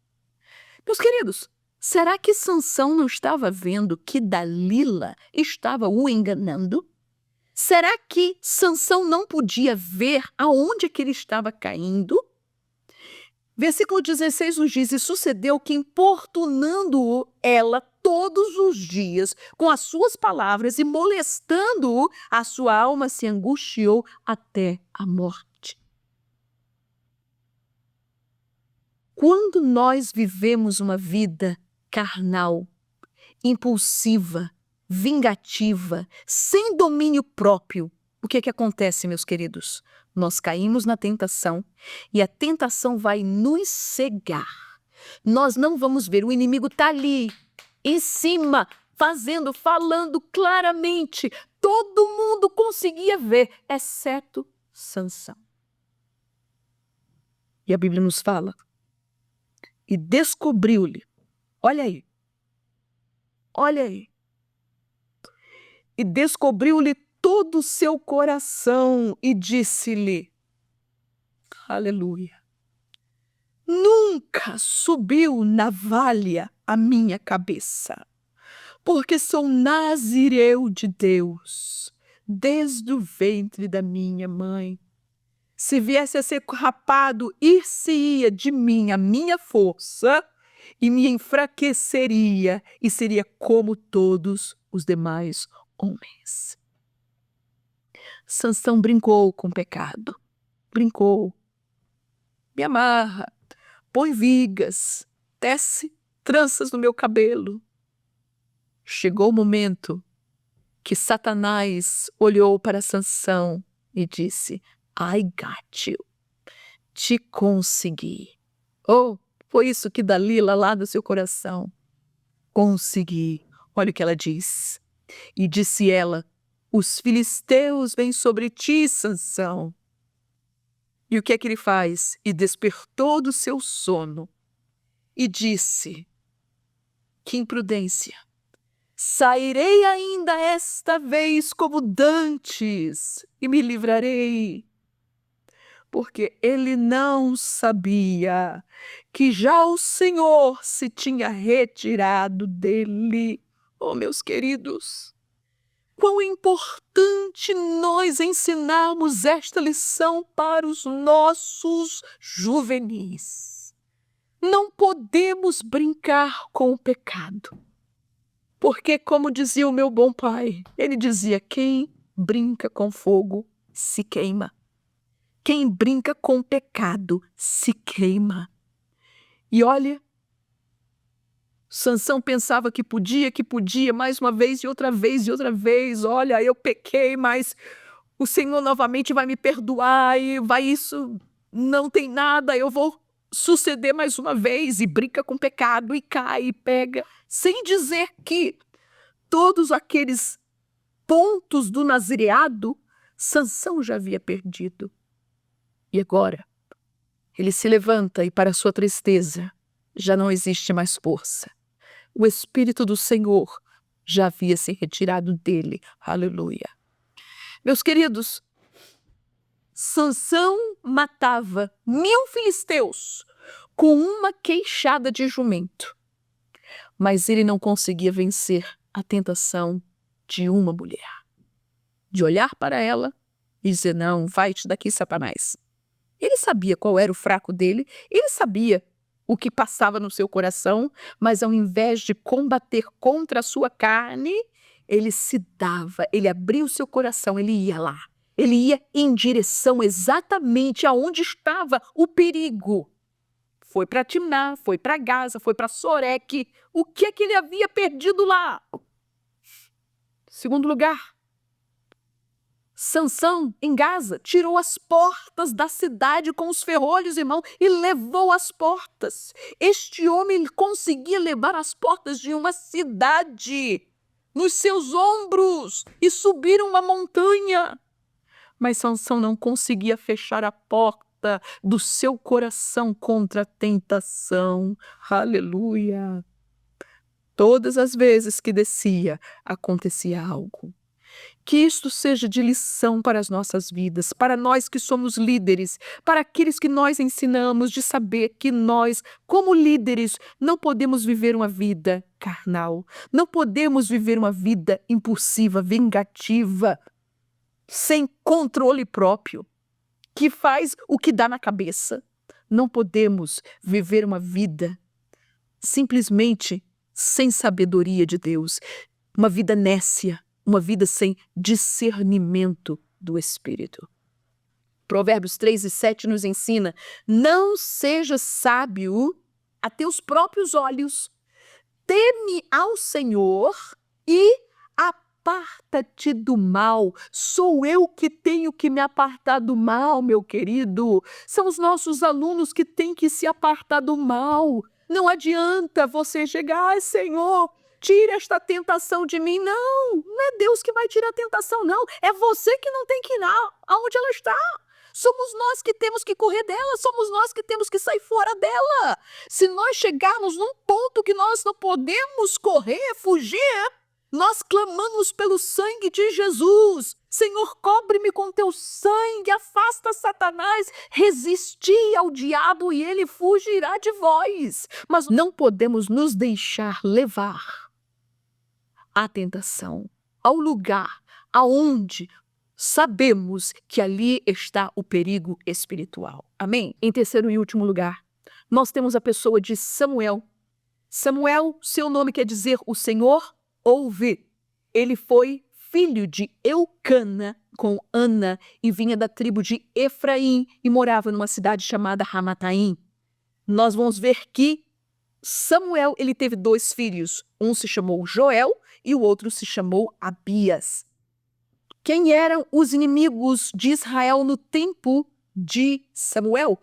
Meus queridos, será que Sansão não estava vendo que Dalila estava o enganando? Será que Sansão não podia ver aonde é que ele estava caindo? Versículo 16 nos diz, e sucedeu que, importunando-o ela todos os dias com as suas palavras e molestando-o, a sua alma se angustiou até a morte. Quando nós vivemos uma vida carnal, impulsiva, vingativa, sem domínio próprio, o que é que acontece, meus queridos? Nós caímos na tentação e a tentação vai nos cegar. Nós não vamos ver, o inimigo está ali, em cima, fazendo, falando claramente. Todo mundo conseguia ver, exceto Sansão. E a Bíblia nos fala, e descobriu-lhe, olha aí, e descobriu-lhe todo o seu coração e disse-lhe, aleluia, nunca subiu navalha a minha cabeça, porque sou nazireu de Deus, desde o ventre da minha mãe. Se viesse a ser rapado, ir-se-ia de mim a minha força e me enfraqueceria e seria como todos os demais homens. Sansão brincou com o pecado. Brincou. Me amarra, põe vigas, tece tranças no meu cabelo. Chegou o momento que Satanás olhou para Sansão e disse, I got you. Te consegui. Oh, Foi isso que Dalila, lá do seu coração, consegui. Olha o que ela diz. E disse ela: os filisteus vêm sobre ti, Sansão. E o que é que ele faz? E despertou do seu sono e disse: que imprudência! Sairei ainda esta vez como dantes e me livrarei. Porque ele não sabia que já o Senhor se tinha retirado dele. Oh, meus queridos, quão importante nós ensinarmos esta lição para os nossos juvenis. Não podemos brincar com o pecado. Porque, como dizia o meu bom pai, ele dizia: quem brinca com fogo se queima. Quem brinca com pecado se queima. E olha, Sansão pensava que podia, mais uma vez e outra vez e outra vez. Olha, eu pequei, mas o Senhor novamente vai me perdoar e vai isso, não tem nada, eu vou suceder mais uma vez. E brinca com pecado e cai e pega, sem dizer que todos aqueles pontos do nazireado, Sansão já havia perdido. E agora, ele se levanta e, para sua tristeza, já não existe mais força. O Espírito do Senhor já havia se retirado dele. Aleluia. Meus queridos, Sansão matava 1000 filisteus com uma queixada de jumento. Mas ele não conseguia vencer a tentação de uma mulher. De olhar para ela e dizer: não, vai-te daqui, Satanás. Ele sabia qual era o fraco dele, ele sabia o que passava no seu coração, mas ao invés de combater contra a sua carne, ele se dava, ele abria o seu coração, ele ia lá. Ele ia em direção exatamente aonde estava o perigo. Foi para Timná, foi para Gaza, foi para Soreque. O que é que ele havia perdido lá? Segundo lugar, Sansão, em Gaza, tirou as portas da cidade com os ferrolhos em mão e levou as portas. Este homem conseguia levar as portas de uma cidade nos seus ombros e subir uma montanha. Mas Sansão não conseguia fechar a porta do seu coração contra a tentação. Aleluia! Todas as vezes que descia, acontecia algo. Que isto seja de lição para as nossas vidas, para nós que somos líderes, para aqueles que nós ensinamos, de saber que nós, como líderes, não podemos viver uma vida carnal, não podemos viver uma vida impulsiva, vingativa, sem controle próprio, que faz o que dá na cabeça. Não podemos viver uma vida simplesmente sem sabedoria de Deus, uma vida nécia, uma vida sem discernimento do Espírito. Provérbios 3:7 nos ensina: não seja sábio a teus próprios olhos, teme ao Senhor e aparta-te do mal. Sou eu que tenho que me apartar do mal, meu querido. São os nossos alunos que têm que se apartar do mal. Não adianta você chegar: ai, Senhor, tira esta tentação de mim. Não, não é Deus que vai tirar a tentação, não. É você que não tem que ir lá aonde ela está. Somos nós que temos que correr dela, somos nós que temos que sair fora dela. Se nós chegarmos num ponto que nós não podemos correr, fugir, nós clamamos pelo sangue de Jesus. Senhor, cobre-me com teu sangue, afasta Satanás, resisti ao diabo e ele fugirá de vós. Mas não podemos nos deixar levar à tentação, ao lugar aonde sabemos que ali está o perigo espiritual. Amém? Em terceiro e último lugar, nós temos a pessoa de Samuel. Samuel, seu nome quer dizer o Senhor ouve. Ele foi filho de Eucana com Ana e vinha da tribo de Efraim e morava numa cidade chamada Ramataim. Nós vamos ver que Samuel, ele teve 2 filhos. Um se chamou Joel e o outro se chamou Abias. Quem eram os inimigos de Israel no tempo de Samuel?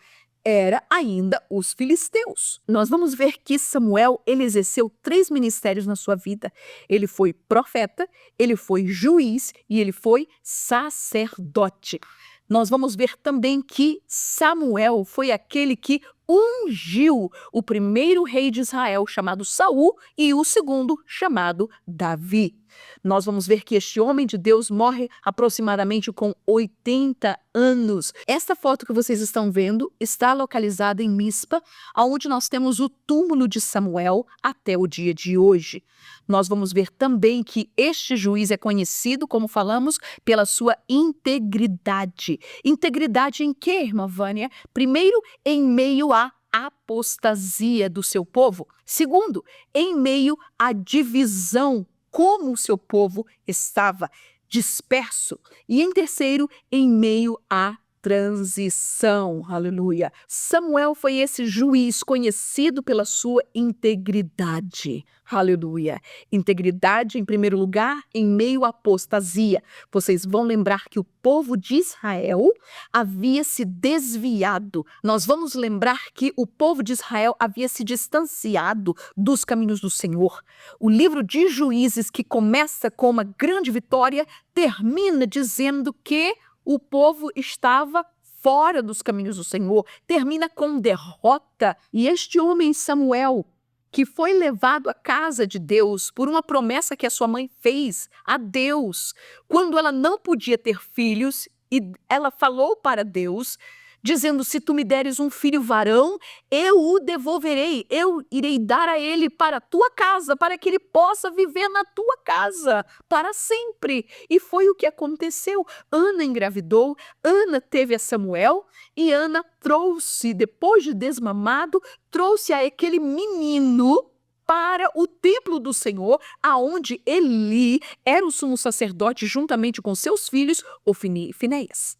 era ainda os filisteus. Nós vamos ver que Samuel, ele exerceu 3 ministérios na sua vida. Ele foi profeta, ele foi juiz e ele foi sacerdote. Nós vamos ver também que Samuel foi aquele que ungiu o primeiro rei de Israel, chamado Saul, e o segundo, chamado Davi. Nós vamos ver que este homem de Deus morre aproximadamente com 80 anos. Esta foto que vocês estão vendo está localizada em Mispa, onde nós temos o túmulo de Samuel até o dia de hoje. Nós vamos ver também que este juiz é conhecido, como falamos, pela sua integridade. Integridade em quê, irmã Vânia? Primeiro, em meio à apostasia do seu povo. Segundo, em meio à divisão, como o seu povo estava disperso. E em terceiro, em meio à transição. Aleluia. Samuel foi esse juiz conhecido pela sua integridade. Aleluia. Integridade em primeiro lugar, em meio à apostasia. Vocês vão lembrar que o povo de Israel havia se desviado. Nós vamos lembrar que o povo de Israel havia se distanciado dos caminhos do Senhor. O livro de Juízes, que começa com uma grande vitória, termina dizendo que o povo estava fora dos caminhos do Senhor, termina com derrota. E este homem, Samuel, que foi levado à casa de Deus por uma promessa que a sua mãe fez a Deus, quando ela não podia ter filhos, e ela falou para Deus, dizendo: se tu me deres um filho varão, eu o devolverei, eu irei dar a ele para a tua casa, para que ele possa viver na tua casa para sempre. E foi o que aconteceu. Ana engravidou, Ana teve a Samuel, e Ana trouxe, depois de desmamado, trouxe a aquele menino para o templo do Senhor, aonde Eli era o sumo sacerdote juntamente com seus filhos, Ofni e Finéias.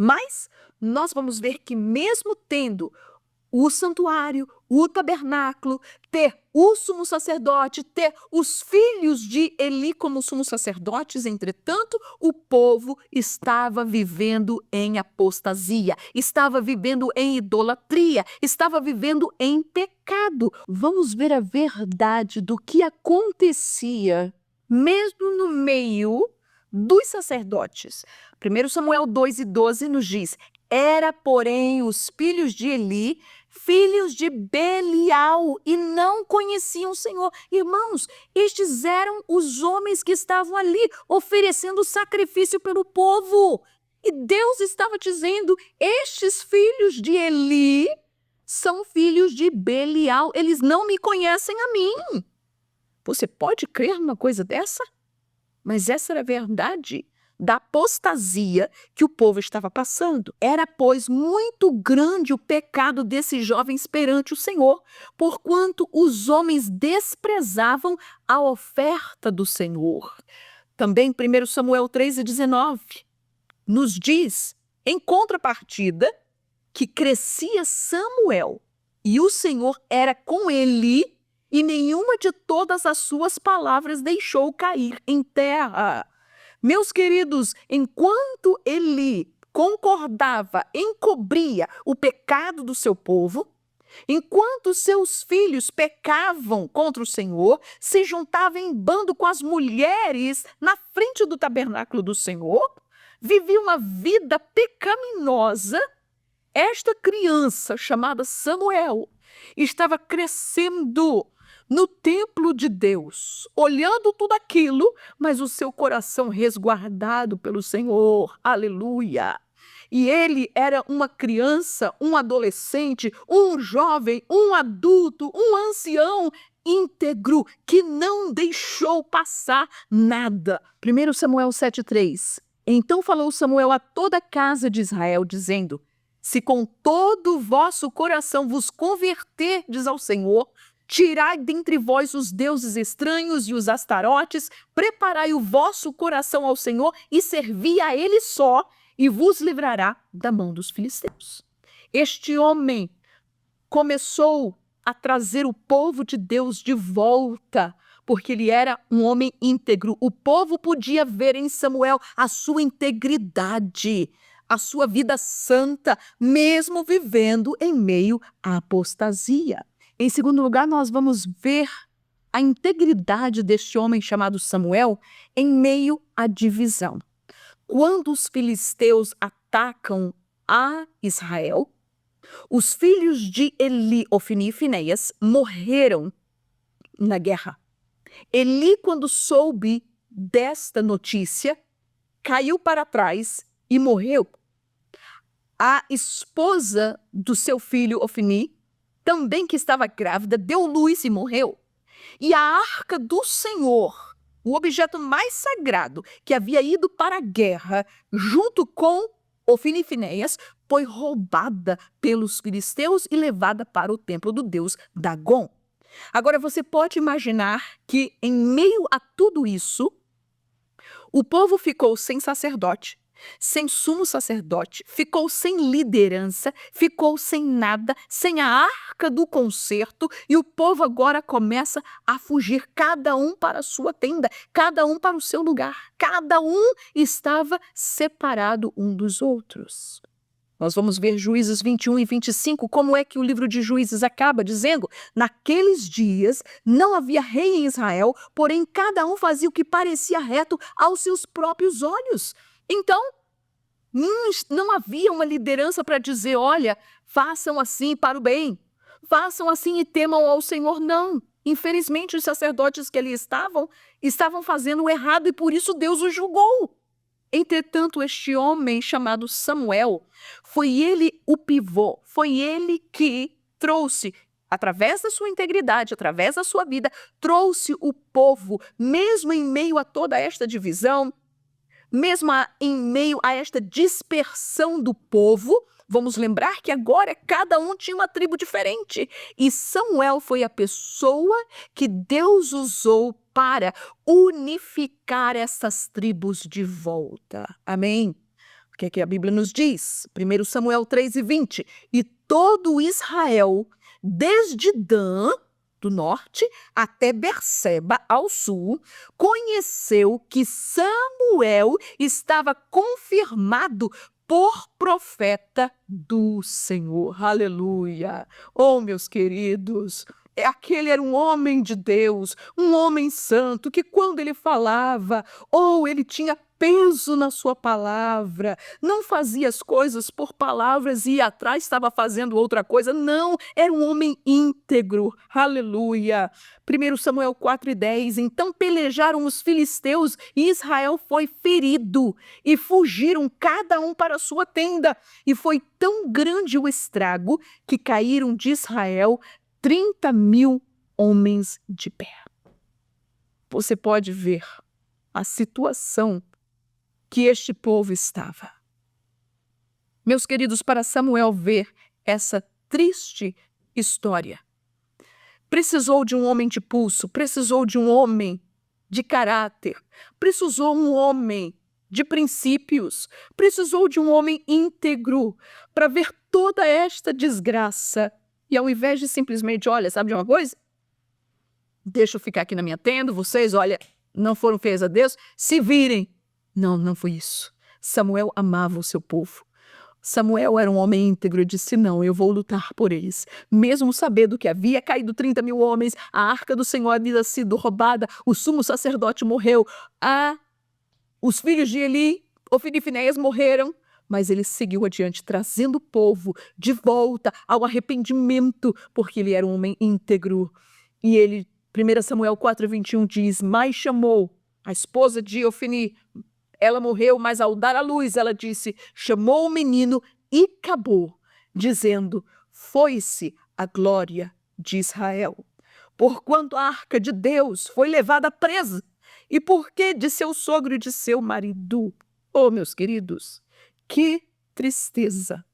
Mas nós vamos ver que mesmo tendo o santuário, o tabernáculo, ter o sumo sacerdote, ter os filhos de Eli como sumos sacerdotes, entretanto, o povo estava vivendo em apostasia, estava vivendo em idolatria, estava vivendo em pecado. Vamos ver a verdade do que acontecia mesmo no meio dos sacerdotes. 1 Samuel 2:12 nos diz: era, porém, os filhos de Eli, filhos de Belial, e não conheciam o Senhor. Irmãos, estes eram os homens que estavam ali oferecendo sacrifício pelo povo. E Deus estava dizendo: estes filhos de Eli são filhos de Belial, eles não me conhecem a mim. Você pode crer numa coisa dessa? Mas essa era a verdade da apostasia que o povo estava passando. Era, pois, muito grande o pecado desses jovens perante o Senhor, porquanto os homens desprezavam a oferta do Senhor. Também 1 Samuel 3:19 nos diz, em contrapartida, que crescia Samuel e o Senhor era com ele, e nenhuma de todas as suas palavras deixou cair em terra. Meus queridos, enquanto Eli concordava, encobria o pecado do seu povo, enquanto seus filhos pecavam contra o Senhor, se juntavam em bando com as mulheres na frente do tabernáculo do Senhor, vivia uma vida pecaminosa, esta criança chamada Samuel estava crescendo no templo de Deus, olhando tudo aquilo, mas o seu coração resguardado pelo Senhor. Aleluia! E ele era uma criança, um adolescente, um jovem, um adulto, um ancião íntegro, que não deixou passar nada. 1 Samuel 7:3. Então falou Samuel a toda a casa de Israel, dizendo: se com todo o vosso coração vos converterdes ao Senhor, tirai dentre vós os deuses estranhos e os astarotes, preparai o vosso coração ao Senhor e servi a Ele só, e vos livrará da mão dos filisteus. Este homem começou a trazer o povo de Deus de volta, porque ele era um homem íntegro. O povo podia ver em Samuel a sua integridade. a sua vida santa, mesmo vivendo em meio à apostasia. Em segundo lugar, nós vamos ver a integridade deste homem chamado Samuel em meio à divisão. Quando os filisteus atacam a Israel, os filhos de Eli, Ofni e Finéias, morreram na guerra. Eli, quando soube desta notícia, caiu para trás e morreu. A esposa do seu filho Ofni, também que estava grávida, deu luz e morreu. E a arca do Senhor, o objeto mais sagrado que havia ido para a guerra, junto com Ofni e Finéias, foi roubada pelos filisteus e levada para o templo do deus Dagom. Agora você pode imaginar que em meio a tudo isso, o povo ficou sem sacerdote, sem sumo sacerdote, ficou sem liderança, ficou sem nada, sem a arca do concerto, e o povo agora começa a fugir, cada um para a sua tenda, cada um para o seu lugar, cada um estava separado um dos outros. Nós vamos ver Juízes 21 e 25, como é que o livro de Juízes acaba dizendo: naqueles dias não havia rei em Israel, porém cada um fazia o que parecia reto aos seus próprios olhos. Então, não havia uma liderança para dizer, olha, façam assim para o bem, façam assim e temam ao Senhor. Não. Infelizmente, os sacerdotes que ali estavam fazendo o errado e por isso Deus os julgou. Entretanto, este homem chamado Samuel, foi ele o pivô, foi ele que trouxe, através da sua integridade, através da sua vida, trouxe o povo, mesmo em meio a toda esta divisão, mesmo em meio a esta dispersão do povo. Vamos lembrar que agora cada um tinha uma tribo diferente. E Samuel foi a pessoa que Deus usou para unificar essas tribos de volta. Amém? O que é que a Bíblia nos diz? 1 Samuel 3:20. E todo Israel, desde Dan, do norte, até Berseba, ao sul, conheceu que Samuel estava confirmado por profeta do Senhor. Aleluia! Oh, meus queridos, aquele era um homem de Deus, um homem santo, que quando ele falava, ele tinha peso na sua palavra, não fazia as coisas por palavras e atrás estava fazendo outra coisa, não, era um homem íntegro, aleluia. 1 Samuel 4:10, então pelejaram os filisteus e Israel foi ferido e fugiram cada um para a sua tenda, e foi tão grande o estrago que caíram de Israel 30.000 homens de pé. Você pode ver a situação que este povo estava. Meus queridos, para Samuel ver essa triste história, precisou de um homem de pulso, precisou de um homem de caráter, precisou um homem de princípios, precisou de um homem íntegro para ver toda esta desgraça. E ao invés de simplesmente, olha, sabe de uma coisa? Deixa eu ficar aqui na minha tenda, vocês, olha, não foram feios a Deus, se virem. Não foi isso. Samuel amava o seu povo. Samuel era um homem íntegro e disse, não, eu vou lutar por eles. Mesmo sabendo que havia caído 30.000 homens, a arca do Senhor havia sido roubada, o sumo sacerdote morreu, os filhos de Eli, Ofni e Finéias morreram, mas ele seguiu adiante, trazendo o povo de volta ao arrependimento, porque ele era um homem íntegro. E ele, 1 Samuel 4:21 diz, mas chamou a esposa de Ofni. Ela morreu, mas ao dar à luz, ela disse, chamou o menino e acabou, dizendo, foi-se a glória de Israel. Porquanto a arca de Deus foi levada presa, e porque de seu sogro e de seu marido. Oh, meus queridos, que tristeza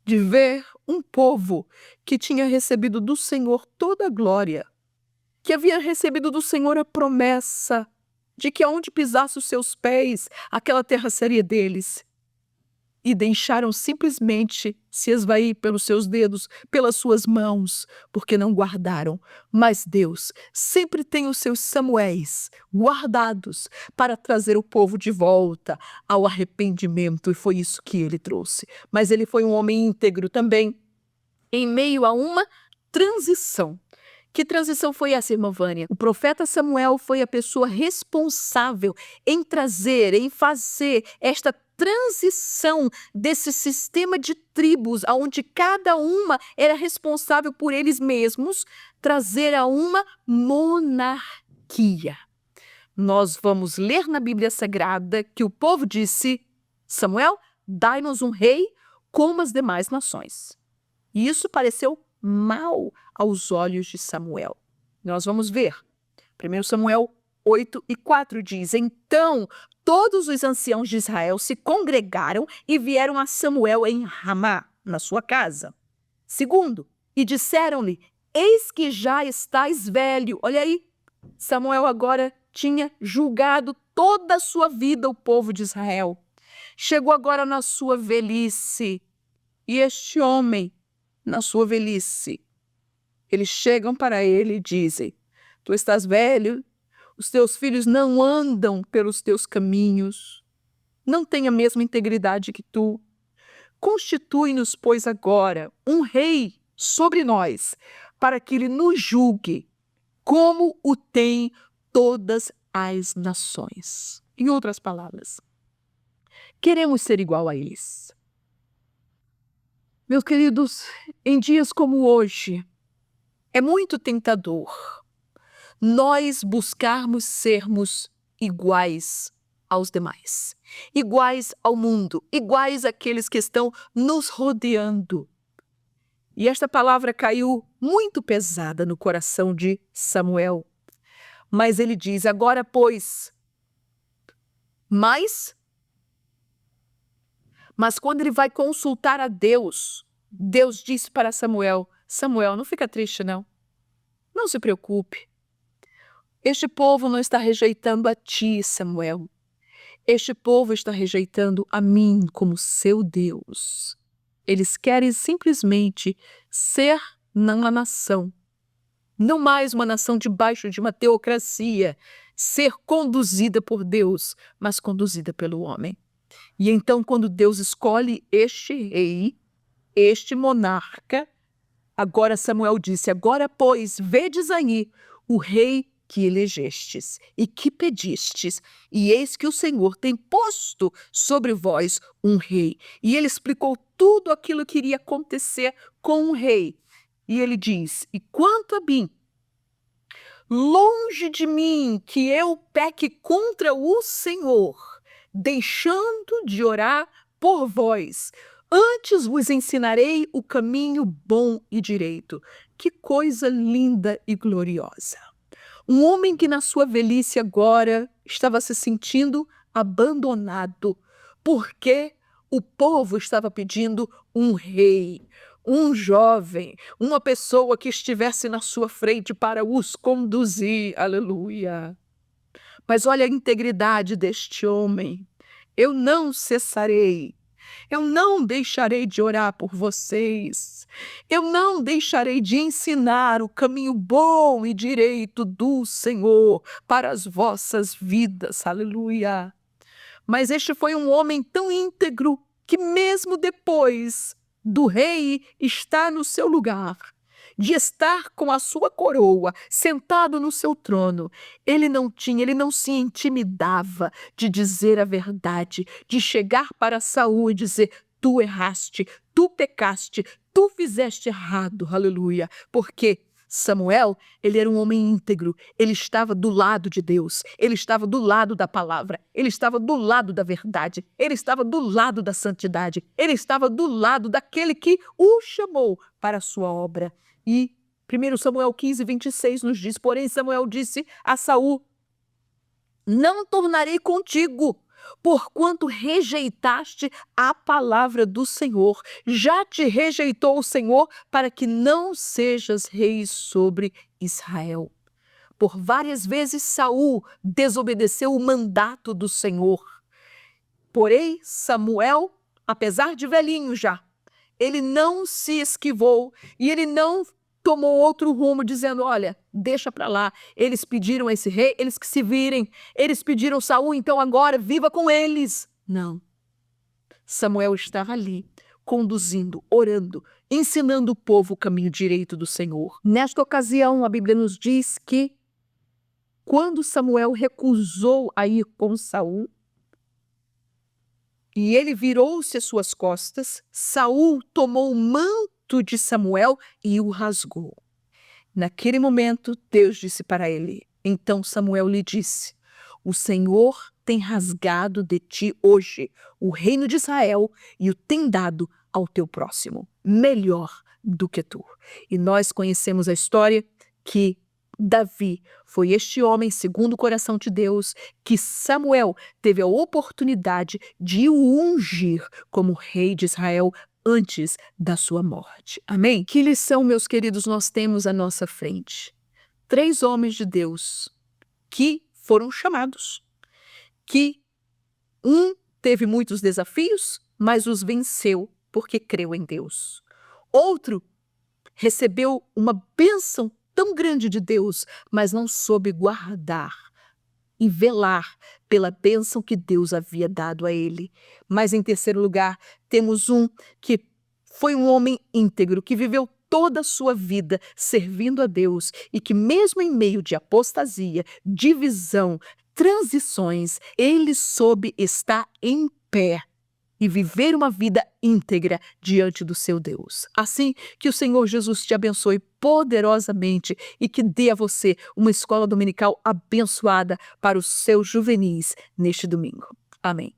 de ver um povo que tinha recebido do Senhor toda a glória, que havia recebido do Senhor a promessa de que aonde pisasse os seus pés, aquela terra seria deles. e deixaram simplesmente se esvair pelos seus dedos, pelas suas mãos, porque não guardaram. Mas Deus sempre tem os seus Samuéis guardados para trazer o povo de volta ao arrependimento, e foi isso que ele trouxe. Mas ele foi um homem íntegro também, em meio a uma transição. Que transição foi essa, irmã Vânia? O profeta Samuel foi a pessoa responsável em trazer, em fazer esta transição desse sistema de tribos, onde cada uma era responsável por eles mesmos, trazer a uma monarquia. Nós vamos ler na Bíblia Sagrada que o povo disse: Samuel, dai-nos um rei como as demais nações. E isso pareceu mal aos olhos de Samuel. Nós vamos ver. 1 Samuel 8:4 diz: Então todos os anciãos de Israel se congregaram e vieram a Samuel em Ramá, na sua casa. Segundo, e disseram-lhe: Eis que já estás velho. Olha aí, Samuel agora tinha julgado toda a sua vida o povo de Israel. Chegou agora na sua velhice. E este homem, na sua velhice, eles chegam para ele e dizem: Tu estás velho, os teus filhos não andam pelos teus caminhos, não têm a mesma integridade que tu. Constitui-nos, pois, agora um rei sobre nós, para que ele nos julgue, como o tem todas as nações. Em outras palavras, queremos ser igual a eles. Meus queridos, em dias como hoje, é muito tentador nós buscarmos sermos iguais aos demais, iguais ao mundo, iguais àqueles que estão nos rodeando. E esta palavra caiu muito pesada no coração de Samuel. Mas ele diz: agora, pois, mas quando ele vai consultar a Deus, Deus disse para Samuel: Samuel, não fica triste, não. Não se preocupe. Este povo não está rejeitando a ti, Samuel. Este povo está rejeitando a mim como seu Deus. Eles querem simplesmente ser uma nação, não mais uma nação debaixo de uma teocracia, ser conduzida por Deus, mas conduzida pelo homem. E então, quando Deus escolhe este rei, este monarca, agora Samuel disse: agora, pois, vedes aí o rei que elegestes e que pedistes, e eis que o Senhor tem posto sobre vós um rei. E ele explicou tudo aquilo que iria acontecer com o rei. E ele diz: e quanto a mim, longe de mim que eu peque contra o Senhor, deixando de orar por vós. Antes vos ensinarei o caminho bom e direito. Que coisa linda e gloriosa. Um homem que na sua velhice agora estava se sentindo abandonado, porque o povo estava pedindo um rei, um jovem, uma pessoa que estivesse na sua frente para os conduzir. Aleluia! Mas olha a integridade deste homem. Eu não cessarei. Eu não deixarei de orar por vocês. Eu não deixarei de ensinar o caminho bom e direito do Senhor para as vossas vidas. Aleluia! Mas este foi um homem tão íntegro que mesmo depois do rei estar no seu lugar, de estar com a sua coroa, sentado no seu trono, ele não se intimidava de dizer a verdade, de chegar para Saul e dizer: tu erraste, tu pecaste, tu fizeste errado, aleluia, porque Samuel, ele era um homem íntegro, ele estava do lado de Deus, ele estava do lado da palavra, ele estava do lado da verdade, ele estava do lado da santidade, ele estava do lado daquele que o chamou para a sua obra. E 1 Samuel 15:26 nos diz: porém Samuel disse a Saul: não tornarei contigo, porquanto rejeitaste a palavra do Senhor. Já te rejeitou o Senhor para que não sejas rei sobre Israel. Por várias vezes Saul desobedeceu o mandato do Senhor. Porém, Samuel apesar de velhinho já, ele não se esquivou e ele não tomou outro rumo dizendo, olha, deixa para lá. Eles pediram esse rei, eles que se virem. Eles pediram Saul, então agora viva com eles. Não. Samuel está ali, conduzindo, orando, ensinando o povo o caminho direito do Senhor. Nesta ocasião, a Bíblia nos diz que quando Samuel recusou a ir com Saul, e ele virou-se às suas costas, Saul tomou o manto de Samuel e o rasgou. Naquele momento, Deus disse para ele, então Samuel lhe disse, o Senhor tem rasgado de ti hoje o reino de Israel e o tem dado ao teu próximo, melhor do que tu. E nós conhecemos a história que Davi foi este homem segundo o coração de Deus que Samuel teve a oportunidade de o ungir como rei de Israel antes da sua morte. Amém? Que lição, meus queridos, nós temos à nossa frente? 3 homens de Deus que foram chamados, que um teve muitos desafios, mas os venceu porque creu em Deus. Outro recebeu uma bênção tão grande de Deus, mas não soube guardar e velar pela bênção que Deus havia dado a ele. Mas em terceiro lugar, temos um que foi um homem íntegro, que viveu toda a sua vida servindo a Deus e que mesmo em meio de apostasia, divisão, transições, ele soube estar em pé e viver uma vida íntegra diante do seu Deus. Assim, que o Senhor Jesus te abençoe poderosamente e que dê a você uma escola dominical abençoada para os seus juvenis neste domingo. Amém.